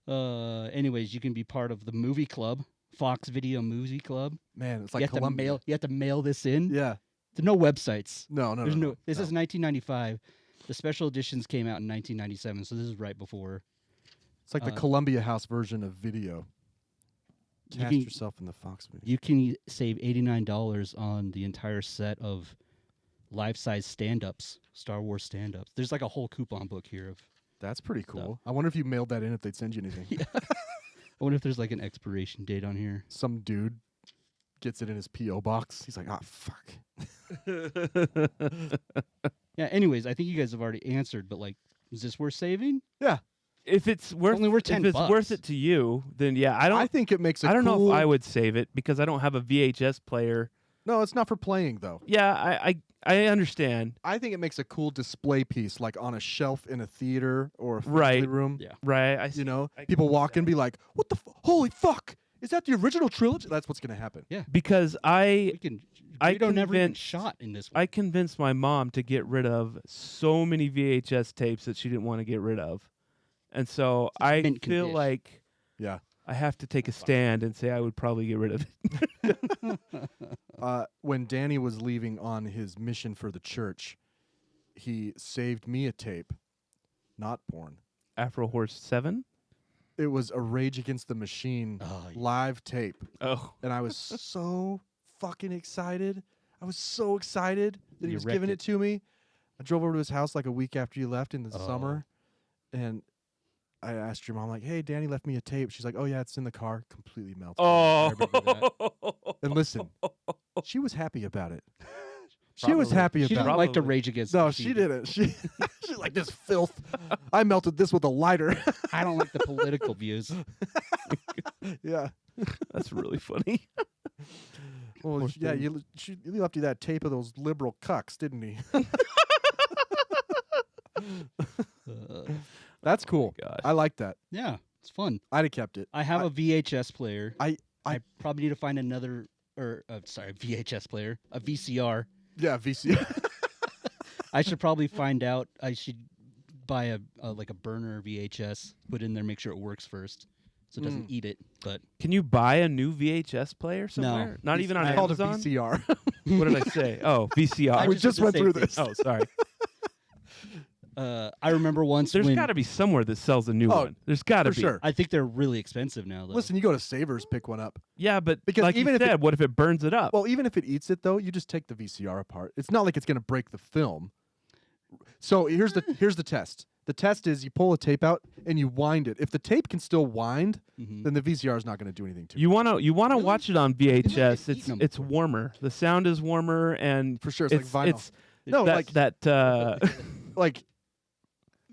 Anyways, you can be part of the movie club, Fox Video Movie Club. Man, it's You like have to Columbia. mail. You have to mail this in. Yeah. There's no websites. No. There's no. This is 1995. The special editions came out in 1997, so this is right before. It's like the Uh, Columbia House version of video. You Cast can- yourself in the Fox video. You can save $89 on the entire set of life-size stand-ups, Star Wars stand-ups. There's like a whole coupon book here of. That's pretty cool. I wonder if you mailed that in if they'd send you anything. I wonder if there's like an expiration date on here. Some dude gets it in his PO box. He's like, "Ah, fuck." Yeah. Anyways, I think you guys have already answered, but like, is this worth saving? Yeah, If it's worth only worth if $10 it's worth it to you, then yeah. I think it makes. I I don't know if I would save it because I don't have a VHS player. No, it's not for playing though. Yeah, I understand. I think it makes a cool display piece, like on a shelf in a theater or a family Right. room. Yeah. Right. I see. You know, I can people see walk in that. and be like, "What the? Holy fuck! Is that the original trilogy?" That's what's gonna happen. Because We can. I We don't never even convinced- shot in this one. I convinced my mom to get rid of so many VHS tapes that she didn't want to get rid of. And so I mint feel condition. like Yeah. I have to take a stand and say I would probably get rid of it. When Danny was leaving on his mission for the church, he saved me a tape, not porn. Afro Horse 7? It was a Rage Against the Machine Oh, yeah. live tape, Oh. and I was so fucking excited. I was so excited that he You was wrecked giving it. it to me. I drove over to his house like a week after you left in the Oh. summer, and I asked your mom, like, "Hey, Danny left me a tape." She's like, "Oh yeah, it's in the car." Completely melted. Oh. And listen, she was happy about it. She was happy She about didn't it. like to Probably. rage against. No, the she machine. didn't. She's like, "This filth. I melted this with a lighter." I don't like the political views. Yeah. That's really funny. Well, Poor yeah, thing. he left you that tape of those liberal cucks, didn't he? That's cool. gosh. I like that. Yeah, it's fun. I'd have kept it. I have a VHS player. I probably need to find another, VHS player, a VCR. Yeah, VC. I should probably find out. I should buy a burner VHS, put in there, make sure it works first, so it doesn't eat it. But Can you buy a new VHS player somewhere? Not even on It's called a Amazon? VCR. What did I say? Oh, VCR. We just just did the went same through thing. this. Oh, sorry. I remember once There's when got to be somewhere that sells a new Oh, one. There's got to for be. sure. I think they're really expensive now. Though. Listen, you go to Savers, pick one up. Yeah, but Because like even you if it- said, what if it burns it up? Well, even if it eats it, though, you just take the VCR apart. It's not like it's going to break the film. So here's the test. The test is you pull a tape out and you wind it. If the tape can still wind, then the VCR is not going to do anything to it. you wanna watch it on VHS. eaten 'em It's before. warmer. The sound is warmer, and For sure, it's like vinyl. It's No, that, like- that. Like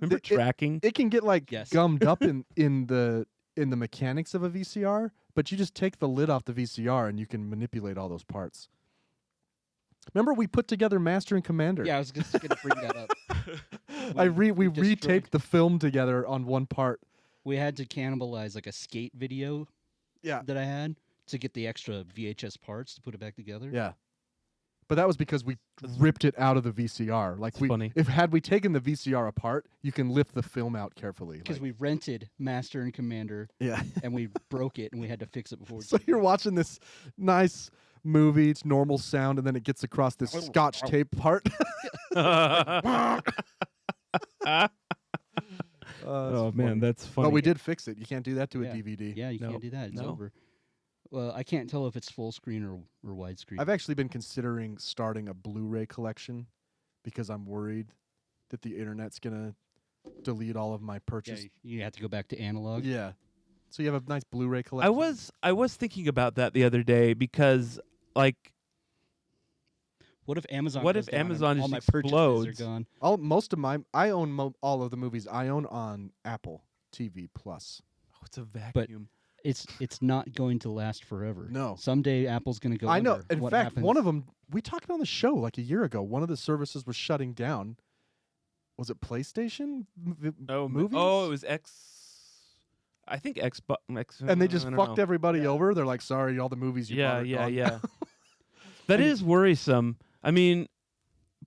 Remember it- tracking? it can get like Yes. gummed up in the mechanics of a VCR, but you just take the lid off the VCR and you can manipulate all those parts. Remember we put together Master and Commander? Yeah, I was just going to bring that up. we destroyed- retaped the film together on one part. We had to cannibalize like a skate video Yeah. that I had to get the extra VHS parts to put it back together. Yeah. But that was because we ripped it out of the VCR. Like That's funny. had we taken the VCR apart, you can lift the film out carefully. Because like- we rented Master and Commander yeah. and we broke it and we had to fix it before. we So did you're it. watching this nice movie, it's normal sound, and then it gets across this Scotch tape part. Oh man, that's funny. But we did fix it. You can't do that to a Yeah. DVD. Yeah, you No, can't do that. It's no. over. Well, I can't tell if it's full screen or widescreen. I've actually been considering starting a Blu-ray collection because I'm worried that the internet's gonna delete all of my Yeah, purchase. you have to go back to analog. Yeah. So you have a nice Blu-ray collection. I was thinking about that the other day because like What if Amazon? What goes if down and Amazon all just my purchases explodes? are gone? I own all of the movies I own on Apple TV Plus. oh, it's a vacuum. It's not going to last forever. No. Someday Apple's going to go. I know. under. In What fact, happens? one of them we talked about on the show like a year ago. One of the services was shutting down. Was it PlayStation movies? Oh, it was I think Xbox. And they just I don't fucked know. everybody over. They're like, sorry, all the movies you bought are gone." Yeah. That is worrisome. I mean,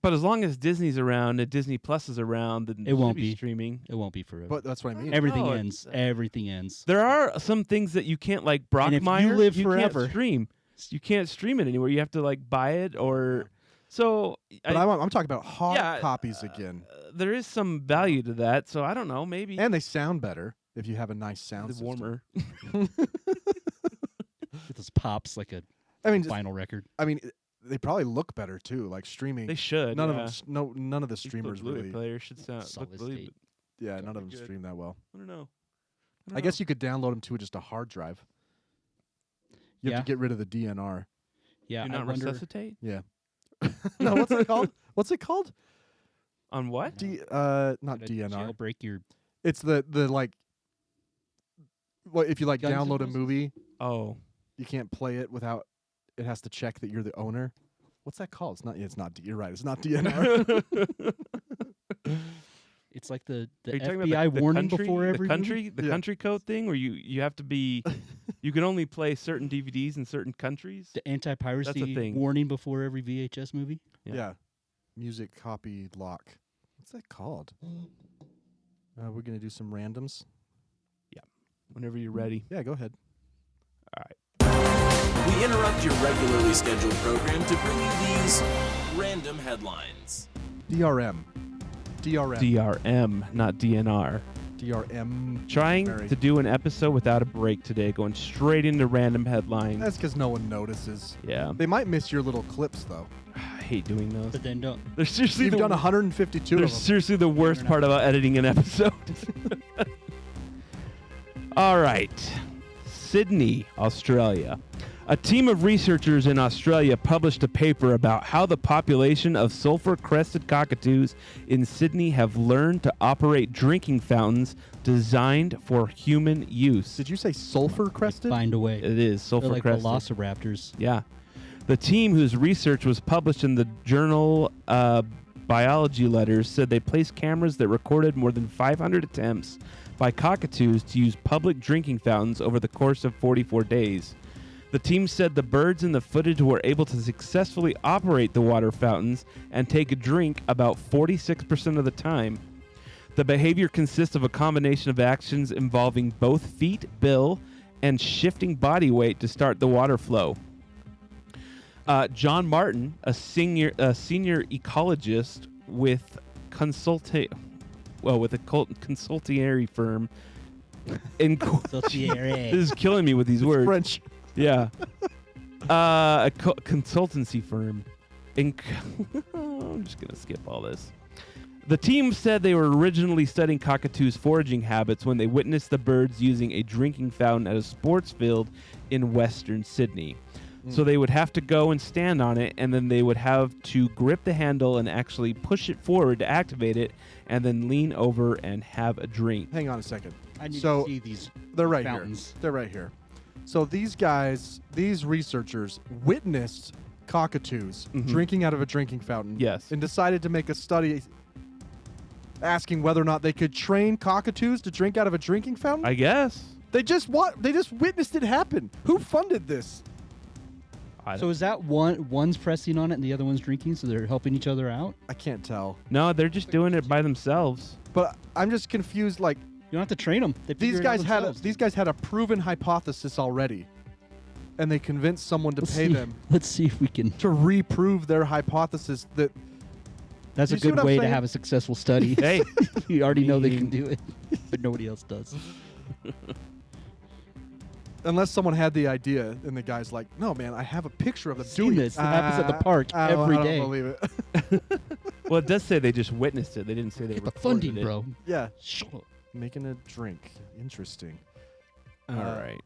but as long as Disney's around and Disney Plus is around, then It won't should be be. streaming. It won't be forever. But that's what I mean. Everything No, ends. it's, Everything ends. There are some things that you can't like And if you Brockmire. live can't forever- stream. You can't stream it anywhere. You have to like buy it or so. But I'm talking about hard Yeah, copies again. There is some value to that. So I don't know. Maybe And they sound better if you have a nice sound it's system. warmer. Get those pops like a I mean, just- vinyl record. they probably look better too, like streaming. They should. None yeah. of them. None of the I think the streamers Blu-ray really. player should sound look Solid really- state. Yeah, That'd none of be them good. stream that well. I don't know. I guess you could download them to just a hard drive. You have Yeah. to get rid of the DNR. Yeah, Do I not wonder. resuscitate? Yeah. No, what's it called? What's it called? On what? Not Gotta DNR. Jailbreak your. It's the like. What if you like Guns N' download a Roses? movie? Oh. You can't play it without. It has to check that you're the owner. What's that called? It's not. It's not. You're right. It's not DNR. It's like the Are you talking FBI about the warning country, before every the country, movie? the Yeah. country code thing, where you have to be, you can only play certain DVDs in certain countries. The anti-piracy thing. warning before every VHS movie. Yeah. Music copy lock. What's that called? We're gonna do some randoms. Whenever you're ready. Yeah, go ahead. We interrupt your regularly scheduled program to bring you these random headlines. DRM. DRM. DRM, not DNR. DRM. Trying Mary. to do an episode without a break today, going straight into random headlines. That's because no one notices. Yeah, They might miss your little clips though. I hate doing those. But then don't. They're seriously You've the, done 152 they're of them. seriously the worst part about editing an episode. All right. Sydney, Australia. A team of researchers in Australia published a paper about how the population of sulfur-crested cockatoos in Sydney have learned to operate drinking fountains designed for human use. Did you say sulfur crested? Find a way. It is They're like sulfur-crested. velociraptors. Yeah. The team, whose research was published in the journal Biology Letters, said they placed cameras that recorded more than 500 attempts by cockatoos to use public drinking fountains over the course of 44 days. The team said the birds in the footage were able to successfully operate the water fountains and take a drink about 46% of the time. The behavior consists of a combination of actions involving both feet, bill, and shifting body weight to start the water flow. John Martin, a senior ecologist with a consultancy firm, this is killing me with these words. French. Yeah. A consultancy firm. I'm just going to skip all this. The team said they were originally studying cockatoos' foraging habits when they witnessed the birds using a drinking fountain at a sports field in western Sydney. So they would have to go and stand on it, and then they would have to grip the handle and actually push it forward to activate it, and then lean over and have a drink. Hang on a second. I need So, to see these. They're right fountains. here. They're right here. So these guys, these researchers, witnessed cockatoos drinking out of a drinking fountain. Yes. And decided to make a study asking whether or not they could train cockatoos to drink out of a drinking fountain. I guess. They just witnessed it happen. Who funded this? So is that one's pressing on it and the other one's drinking, so they're helping each other out? I can't tell. No, they're just doing it by themselves. But I'm just confused. Like You don't have to train them. They these figure it out guys themselves. had a proven hypothesis already, and they convinced someone to pay them Let's see if we can. to reprove their hypothesis that. That's You a see good what I'm way to saying? have a successful study. Hey. You already know they can do it, but nobody else does. Unless someone had the idea, and the guy's like, "No, man, I have a picture of them Seen doing this. It happens at the park I every don't day. believe it. Well, it does say they just witnessed it. They didn't say they Get the recorded funding, it. bro. Yeah, Sure. making a drink. Interesting. All right.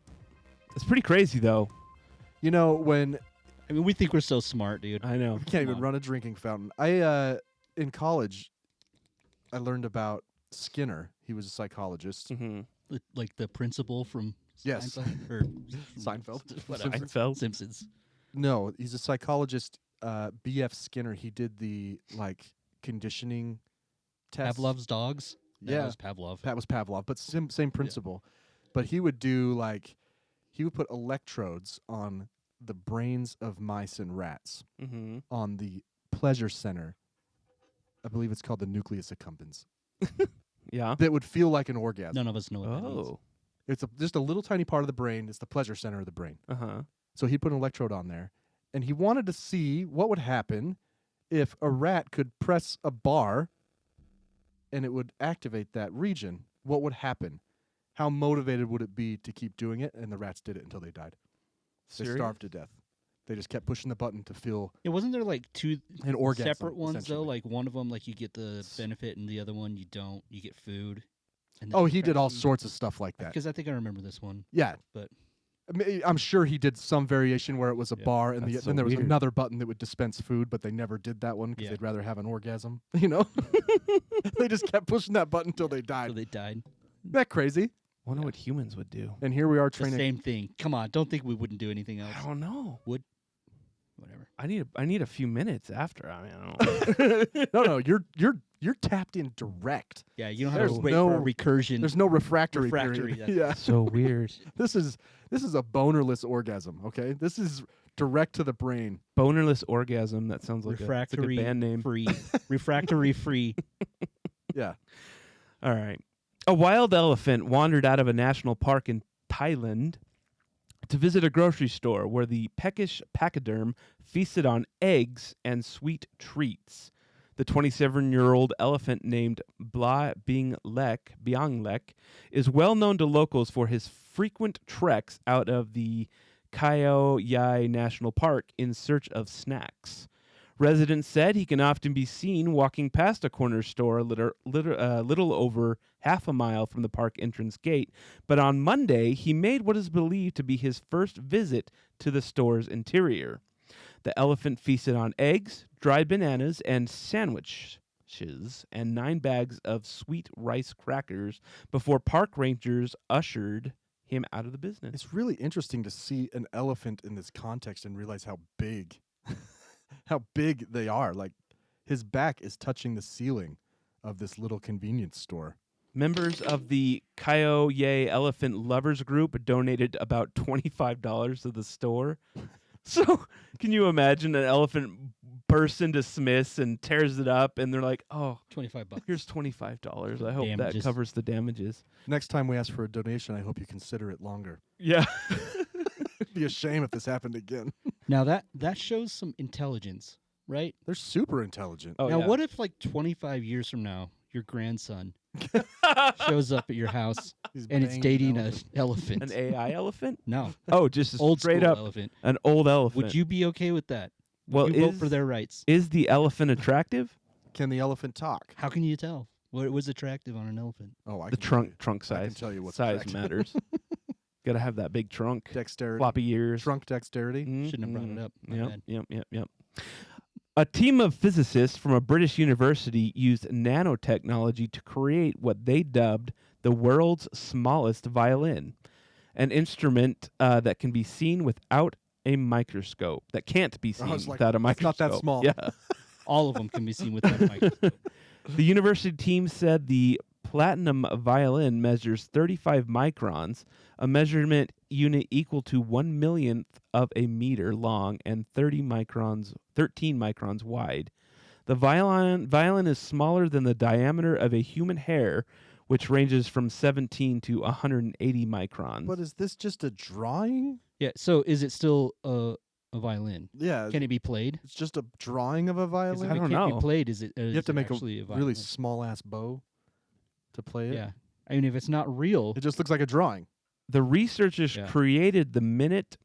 It's pretty crazy, though. You know, when I mean, we think we're so smart, dude. I know. we can't even on. run a drinking fountain. I in college, I learned about Skinner. He was a psychologist. Mm-hmm. Like the principal from Yes. Seinfeld, or Seinfeld. whatever. Seinfeld. Simpsons. No, he's a psychologist. B.F. Skinner. He did the conditioning test. Pavlov's dogs. That Yeah. was Pavlov. That was Pavlov, but same principle. But he would do he would put electrodes on the brains of mice and rats Mm-hmm. on the pleasure center. I believe it's called the nucleus accumbens. Yeah. That would feel like an orgasm. None of us know what that means. Oh. It's just a little tiny part of the brain. It's the pleasure center of the brain. Uh-huh. So he put an electrode on there, and he wanted to see what would happen if a rat could press a bar and it would activate that region. What would happen? How motivated would it be to keep doing it? And the rats did it until they died. They Serious? starved to death. They just kept pushing the button to feel Yeah, wasn't there like two an orgasm. separate ones though? essentially. Like one of them, like you get the benefit, and the other one you don't. You get food. And Oh, he did all sorts of stuff like that. Because I think I remember this one. Yeah. But I'm sure he did some variation where it was a bar, and That's so then there was weird. another button that would dispense food, but they never did that one because Yeah. they'd rather have an orgasm. You know, they just kept pushing that button until they died. So they died. Isn't that crazy? Wonder what humans would do. And here we are The training. same thing. Come on, don't think we wouldn't do anything else. I don't know. Whatever. I need a few minutes after. I mean, I don't know. No, you're tapped in direct. Yeah, you don't have There's to wait no- for a recursion. There's no refractory, Refractory, period. that's- Yeah, So weird. this is a bonerless orgasm. Okay, this is direct to the brain. Bonerless orgasm. That sounds like refractory a band name. free. Refractory free. Yeah. All right. A wild elephant wandered out of a national park in Thailand to visit a grocery store where the peckish pachyderm feasted on eggs and sweet treats. The 27-year-old elephant named Biang Lek is well known to locals for his frequent treks out of the Khao Yai National Park in search of snacks. Residents said he can often be seen walking past a corner store a little over half a mile from the park entrance gate, but on Monday he made what is believed to be his first visit to the store's interior. The elephant feasted on eggs, dried bananas, and sandwiches, and 9 bags of sweet rice crackers before park rangers ushered him out of the business. It's really interesting to see an elephant in this context and realize how big, how big they are. Like his back is touching the ceiling of this little convenience store. Members of the Khao Yai Elephant Lovers Group donated about $25 to the store. So, can you imagine an elephant bursts into Smith's and tears it up, and they're like, "Oh, $25. here's $25. I hope that Damages. covers the damages." Next time we ask for a donation, I hope you consider it longer. Yeah. It'd be a shame if this happened again. Now that shows some intelligence, right? They're super intelligent. Oh, now yeah. what if like 25 years from now, your grandson shows up at your house He's and it's banging dating an an elephant? An AI elephant? No, Oh, just a old straight school up elephant. an old elephant. Would you be okay with that? Well, Would you vote is- for their rights? Is the elephant attractive? Can the elephant talk? How can you tell what was attractive on an elephant? Oh, I The can tell trunk you. trunk I can size. tell you what's size attractive. matters. Got to have that big trunk. Dexterity. Floppy ears. Trunk dexterity. Shouldn't have brought it up. My bad. Yep. A team of physicists from a British university used nanotechnology to create what they dubbed the world's smallest violin, an instrument that can be seen without a microscope. That can't be I seen was like, without a it's microscope. not that small. Yeah. All of them can be seen without a microscope. The university team said the platinum violin measures 35 microns, a measurement unit equal to 1/1,000,000th of a meter long and 13 microns wide. The violin is smaller than the diameter of a human hair, which ranges from 17 to 180 microns. But is this just a drawing? Yeah. So is it still a violin? Yeah. Can it be played? It's just a drawing of a 'Cause violin. if I it don't can't know. be played, is it? You have to make a actually really violin? small ass bow to play it. Yeah. I mean, if it's not real, It just looks like a drawing. The researchers Yeah. created the minute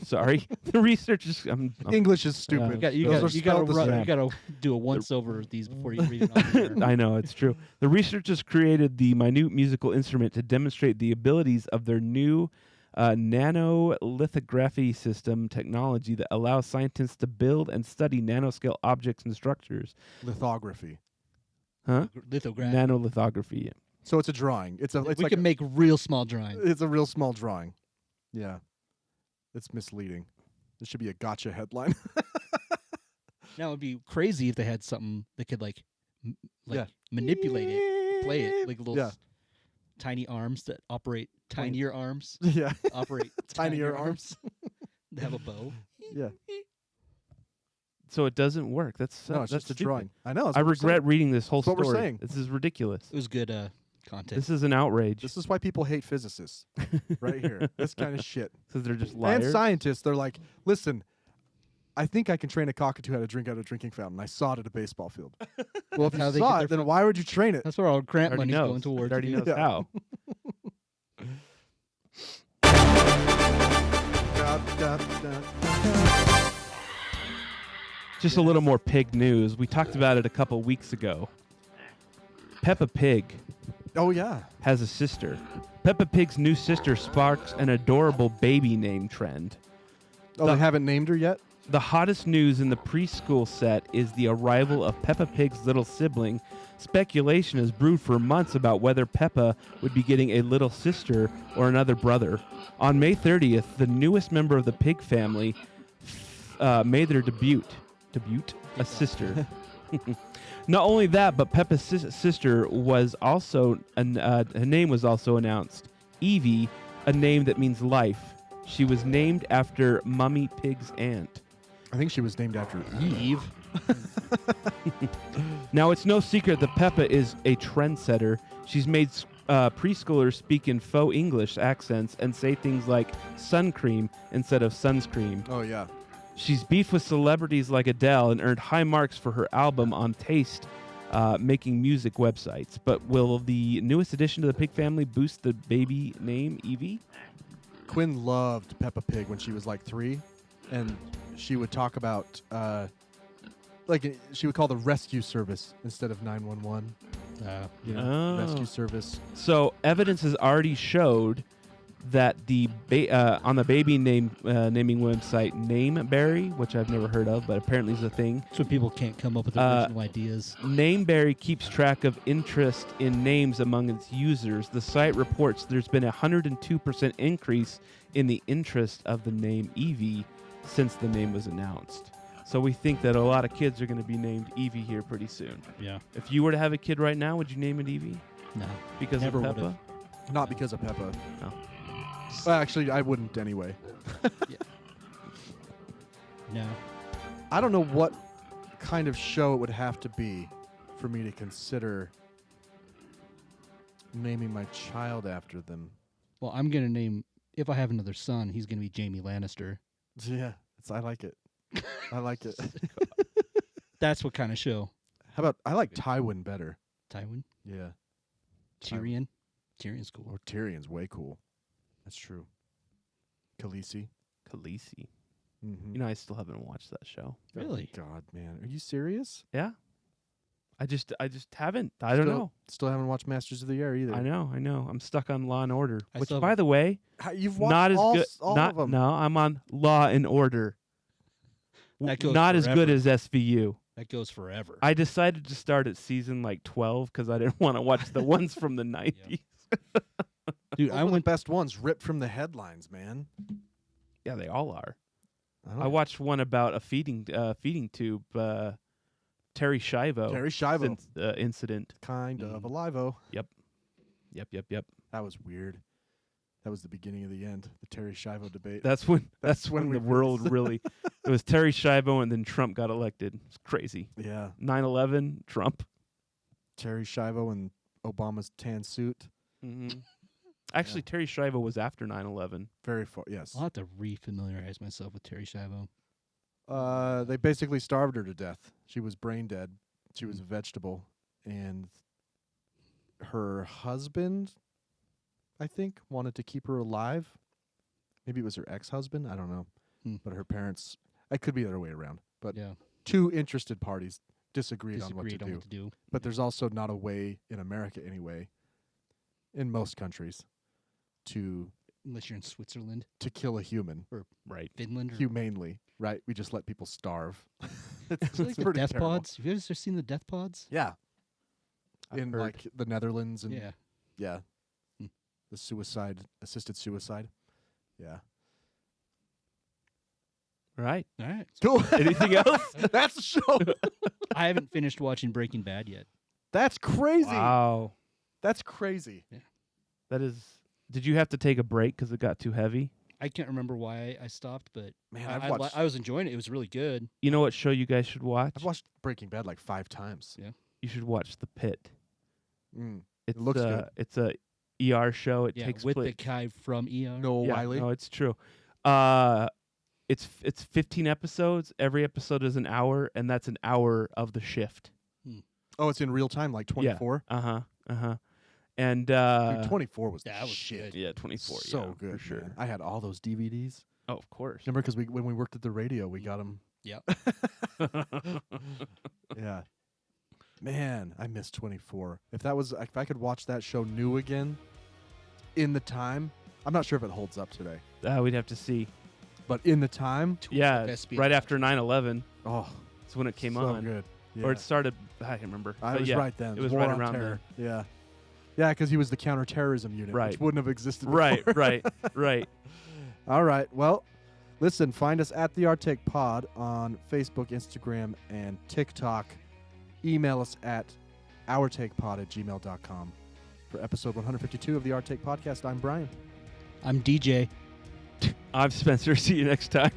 sorry. The researchers English is stupid. you got Those are spelled the same. you got to do a once over of these before you read it. On the air. I know, it's true. The researchers created the minute musical instrument to demonstrate the abilities of their new nanolithography system technology that allows scientists to build and study nanoscale objects and structures. Lithography. Huh? Lithograph. Nanolithography. So it's a drawing. It's we like can make real small drawings. it's a real small drawing. Yeah. It's misleading. This should be a gotcha headline. Now it'd be crazy if they had something that could Yeah. manipulate it, play it, like little Yeah. tiny arms that operate tinier arms, yeah. operate Tinier arms. They have a bow. Yeah. So it doesn't work. That's No, it's that's just a stupid. drawing. I know. that's I what we're regret saying. reading this whole That's what we're story. saying. This is ridiculous. It was good content. This is an outrage. This is why people hate physicists. Right here. This kind of shit. Because they're just liars. And scientists, they're like, listen, I think I can train a cockatoo how to drink out of a drinking fountain. I saw it at a baseball field. Well, if How you they saw get it, their then why would you train it? That's where all grant Already money's knows. going towards. It already knows Yeah. how. Just a little more pig news. We talked about it a couple weeks ago. Peppa Pig Oh, yeah. has a sister Peppa Pig's new sister sparks an adorable baby name trend. Oh, they haven't named her yet? The hottest news in the preschool set is the arrival of Peppa Pig's little sibling. Speculation has brewed for months about whether Peppa would be getting a little sister or another brother. On May 30th, the newest member of the Pig family made their debut, a sister. Not only that, but Peppa's sister was also, her name was also announced. Evie, a name that means life. She was named after Mummy Pig's aunt. I think she was named after Eve. Now, it's no secret that Peppa is a trendsetter. She's made preschoolers speak in faux English accents and say things like sun cream instead of sunscreen. Oh, yeah. She's beefed with celebrities like Adele and earned high marks for her album on Taste, making music websites. But will the newest addition to the Pig family boost the baby name, Evie? Quinn loved Peppa Pig when she was like 3, and she would talk about, she would call the rescue service instead of 911. Rescue service. So evidence has already showed that the on the baby naming website Nameberry, which I've never heard of, but apparently is a thing. So people can't come up with original ideas. Nameberry keeps track of interest in names among its users. The site reports there's been a 102% increase in the interest of the name Evie since the name was announced. So we think that a lot of kids are going to be named Evie here pretty soon. Yeah. If you were to have a kid right now, would you name it Evie? No. Because Never of Peppa? would've. Not because of Peppa. No. Well, actually, I wouldn't anyway. No. I don't know what kind of show it would have to be for me to consider naming my child after them. Well, I'm going to name, if I have another son, he's going to be Jamie Lannister. Yeah, I like it. I like it. That's what kind of show. How about, I like Tywin better. Tywin? Yeah. Tyrion? Tyrion's cool. Or Tyrion's way cool. That's true. Khaleesi. Khaleesi. Mm-hmm. You know, I still haven't watched that show. Really? Oh, God, man. Are you serious? Yeah. I just haven't. I don't know. Still haven't watched Masters of the Air either. I know. I'm stuck on Law and Order, I which, still by the way, You've watched not as all, good. all Not of them. no. I'm on Law and Order. That goes Not as good forever. as SVU. That goes forever. I decided to start at season like 12 because I didn't want to watch the ones from the 90s. Dude, Those I were the went. best ones ripped from the headlines, man. Yeah, they all are. don't I know. watched one about a feeding tube. Terry Schiavo. Terry Schiavo. Incident. Kind of alive-o. Yep. That was weird. That was the beginning of the end. The Terry Schiavo debate. That's when That's when the we world really. It was Terry Schiavo, and then Trump got elected. It's crazy. Yeah. 9/11, Trump. Terry Schiavo and Obama's tan suit. Mm-hmm. Actually, Terry Schiavo was after 9/11. Very far. Yes. I'll have to refamiliarize myself with Terry Schiavo. They basically starved her to death. She was brain dead. She was a vegetable, and her husband, I think, wanted to keep her alive. Maybe it was her ex-husband. I don't know. But her parents, it could be the other way around. But Yeah. two interested parties disagreed on what to Disagreed on do. what to do. But there's also not a way in America anyway, in most countries, to Unless you're in Switzerland kill a human or Right. Finland. Or humanely, right? We just let people starve. It's like the pretty death terrible. pods. Have you ever seen the death pods? Yeah. I've In heard. like the Netherlands and Yeah. yeah. Hmm. The assisted suicide. Yeah. Right. All right. Cool. Anything else? That's the show. I haven't finished watching Breaking Bad yet. That's crazy. Wow. That's crazy. That is. Did you have to take a break because it got too heavy? I can't remember why I stopped, but Man, I was enjoying it. It was really good. You know what show you guys should watch? I've watched Breaking Bad like 5 times. Yeah. You should watch The Pit. Mm. It's looks good. It's a ER show. It Yeah, takes with place. the guy from ER. Noel Yeah, Wiley. no, it's true. It's 15 episodes. Every episode is an hour, and that's an hour of the shift. Oh, it's in real time, like 24. And Dude, 24 was that was shit. good. yeah, 24. So yeah, good, for sure. man. I had all those DVDs. Oh, of course. Remember, because when we worked at the radio, we got them. Yep. Yeah. Man, I miss 24. If I could watch that show new again, in the time, I'm not sure if it holds up today, We'd have to see. but in the time, Yeah, best speed. right after 9/11. oh, That's when it came so on. good. Or Yeah. it started. I can't remember. I But was yeah, right then. It was War right on around Terror. then. Yeah. Yeah, because he was the counterterrorism unit, Right. which wouldn't have existed Right, before. right, right. All right. Well, listen, find us at the Our Take Pod on Facebook, Instagram, and TikTok. Email us at ourtakepod@gmail.com. For episode 152 of the Our Take Podcast, I'm Brian. I'm DJ. I'm Spencer. See you next time.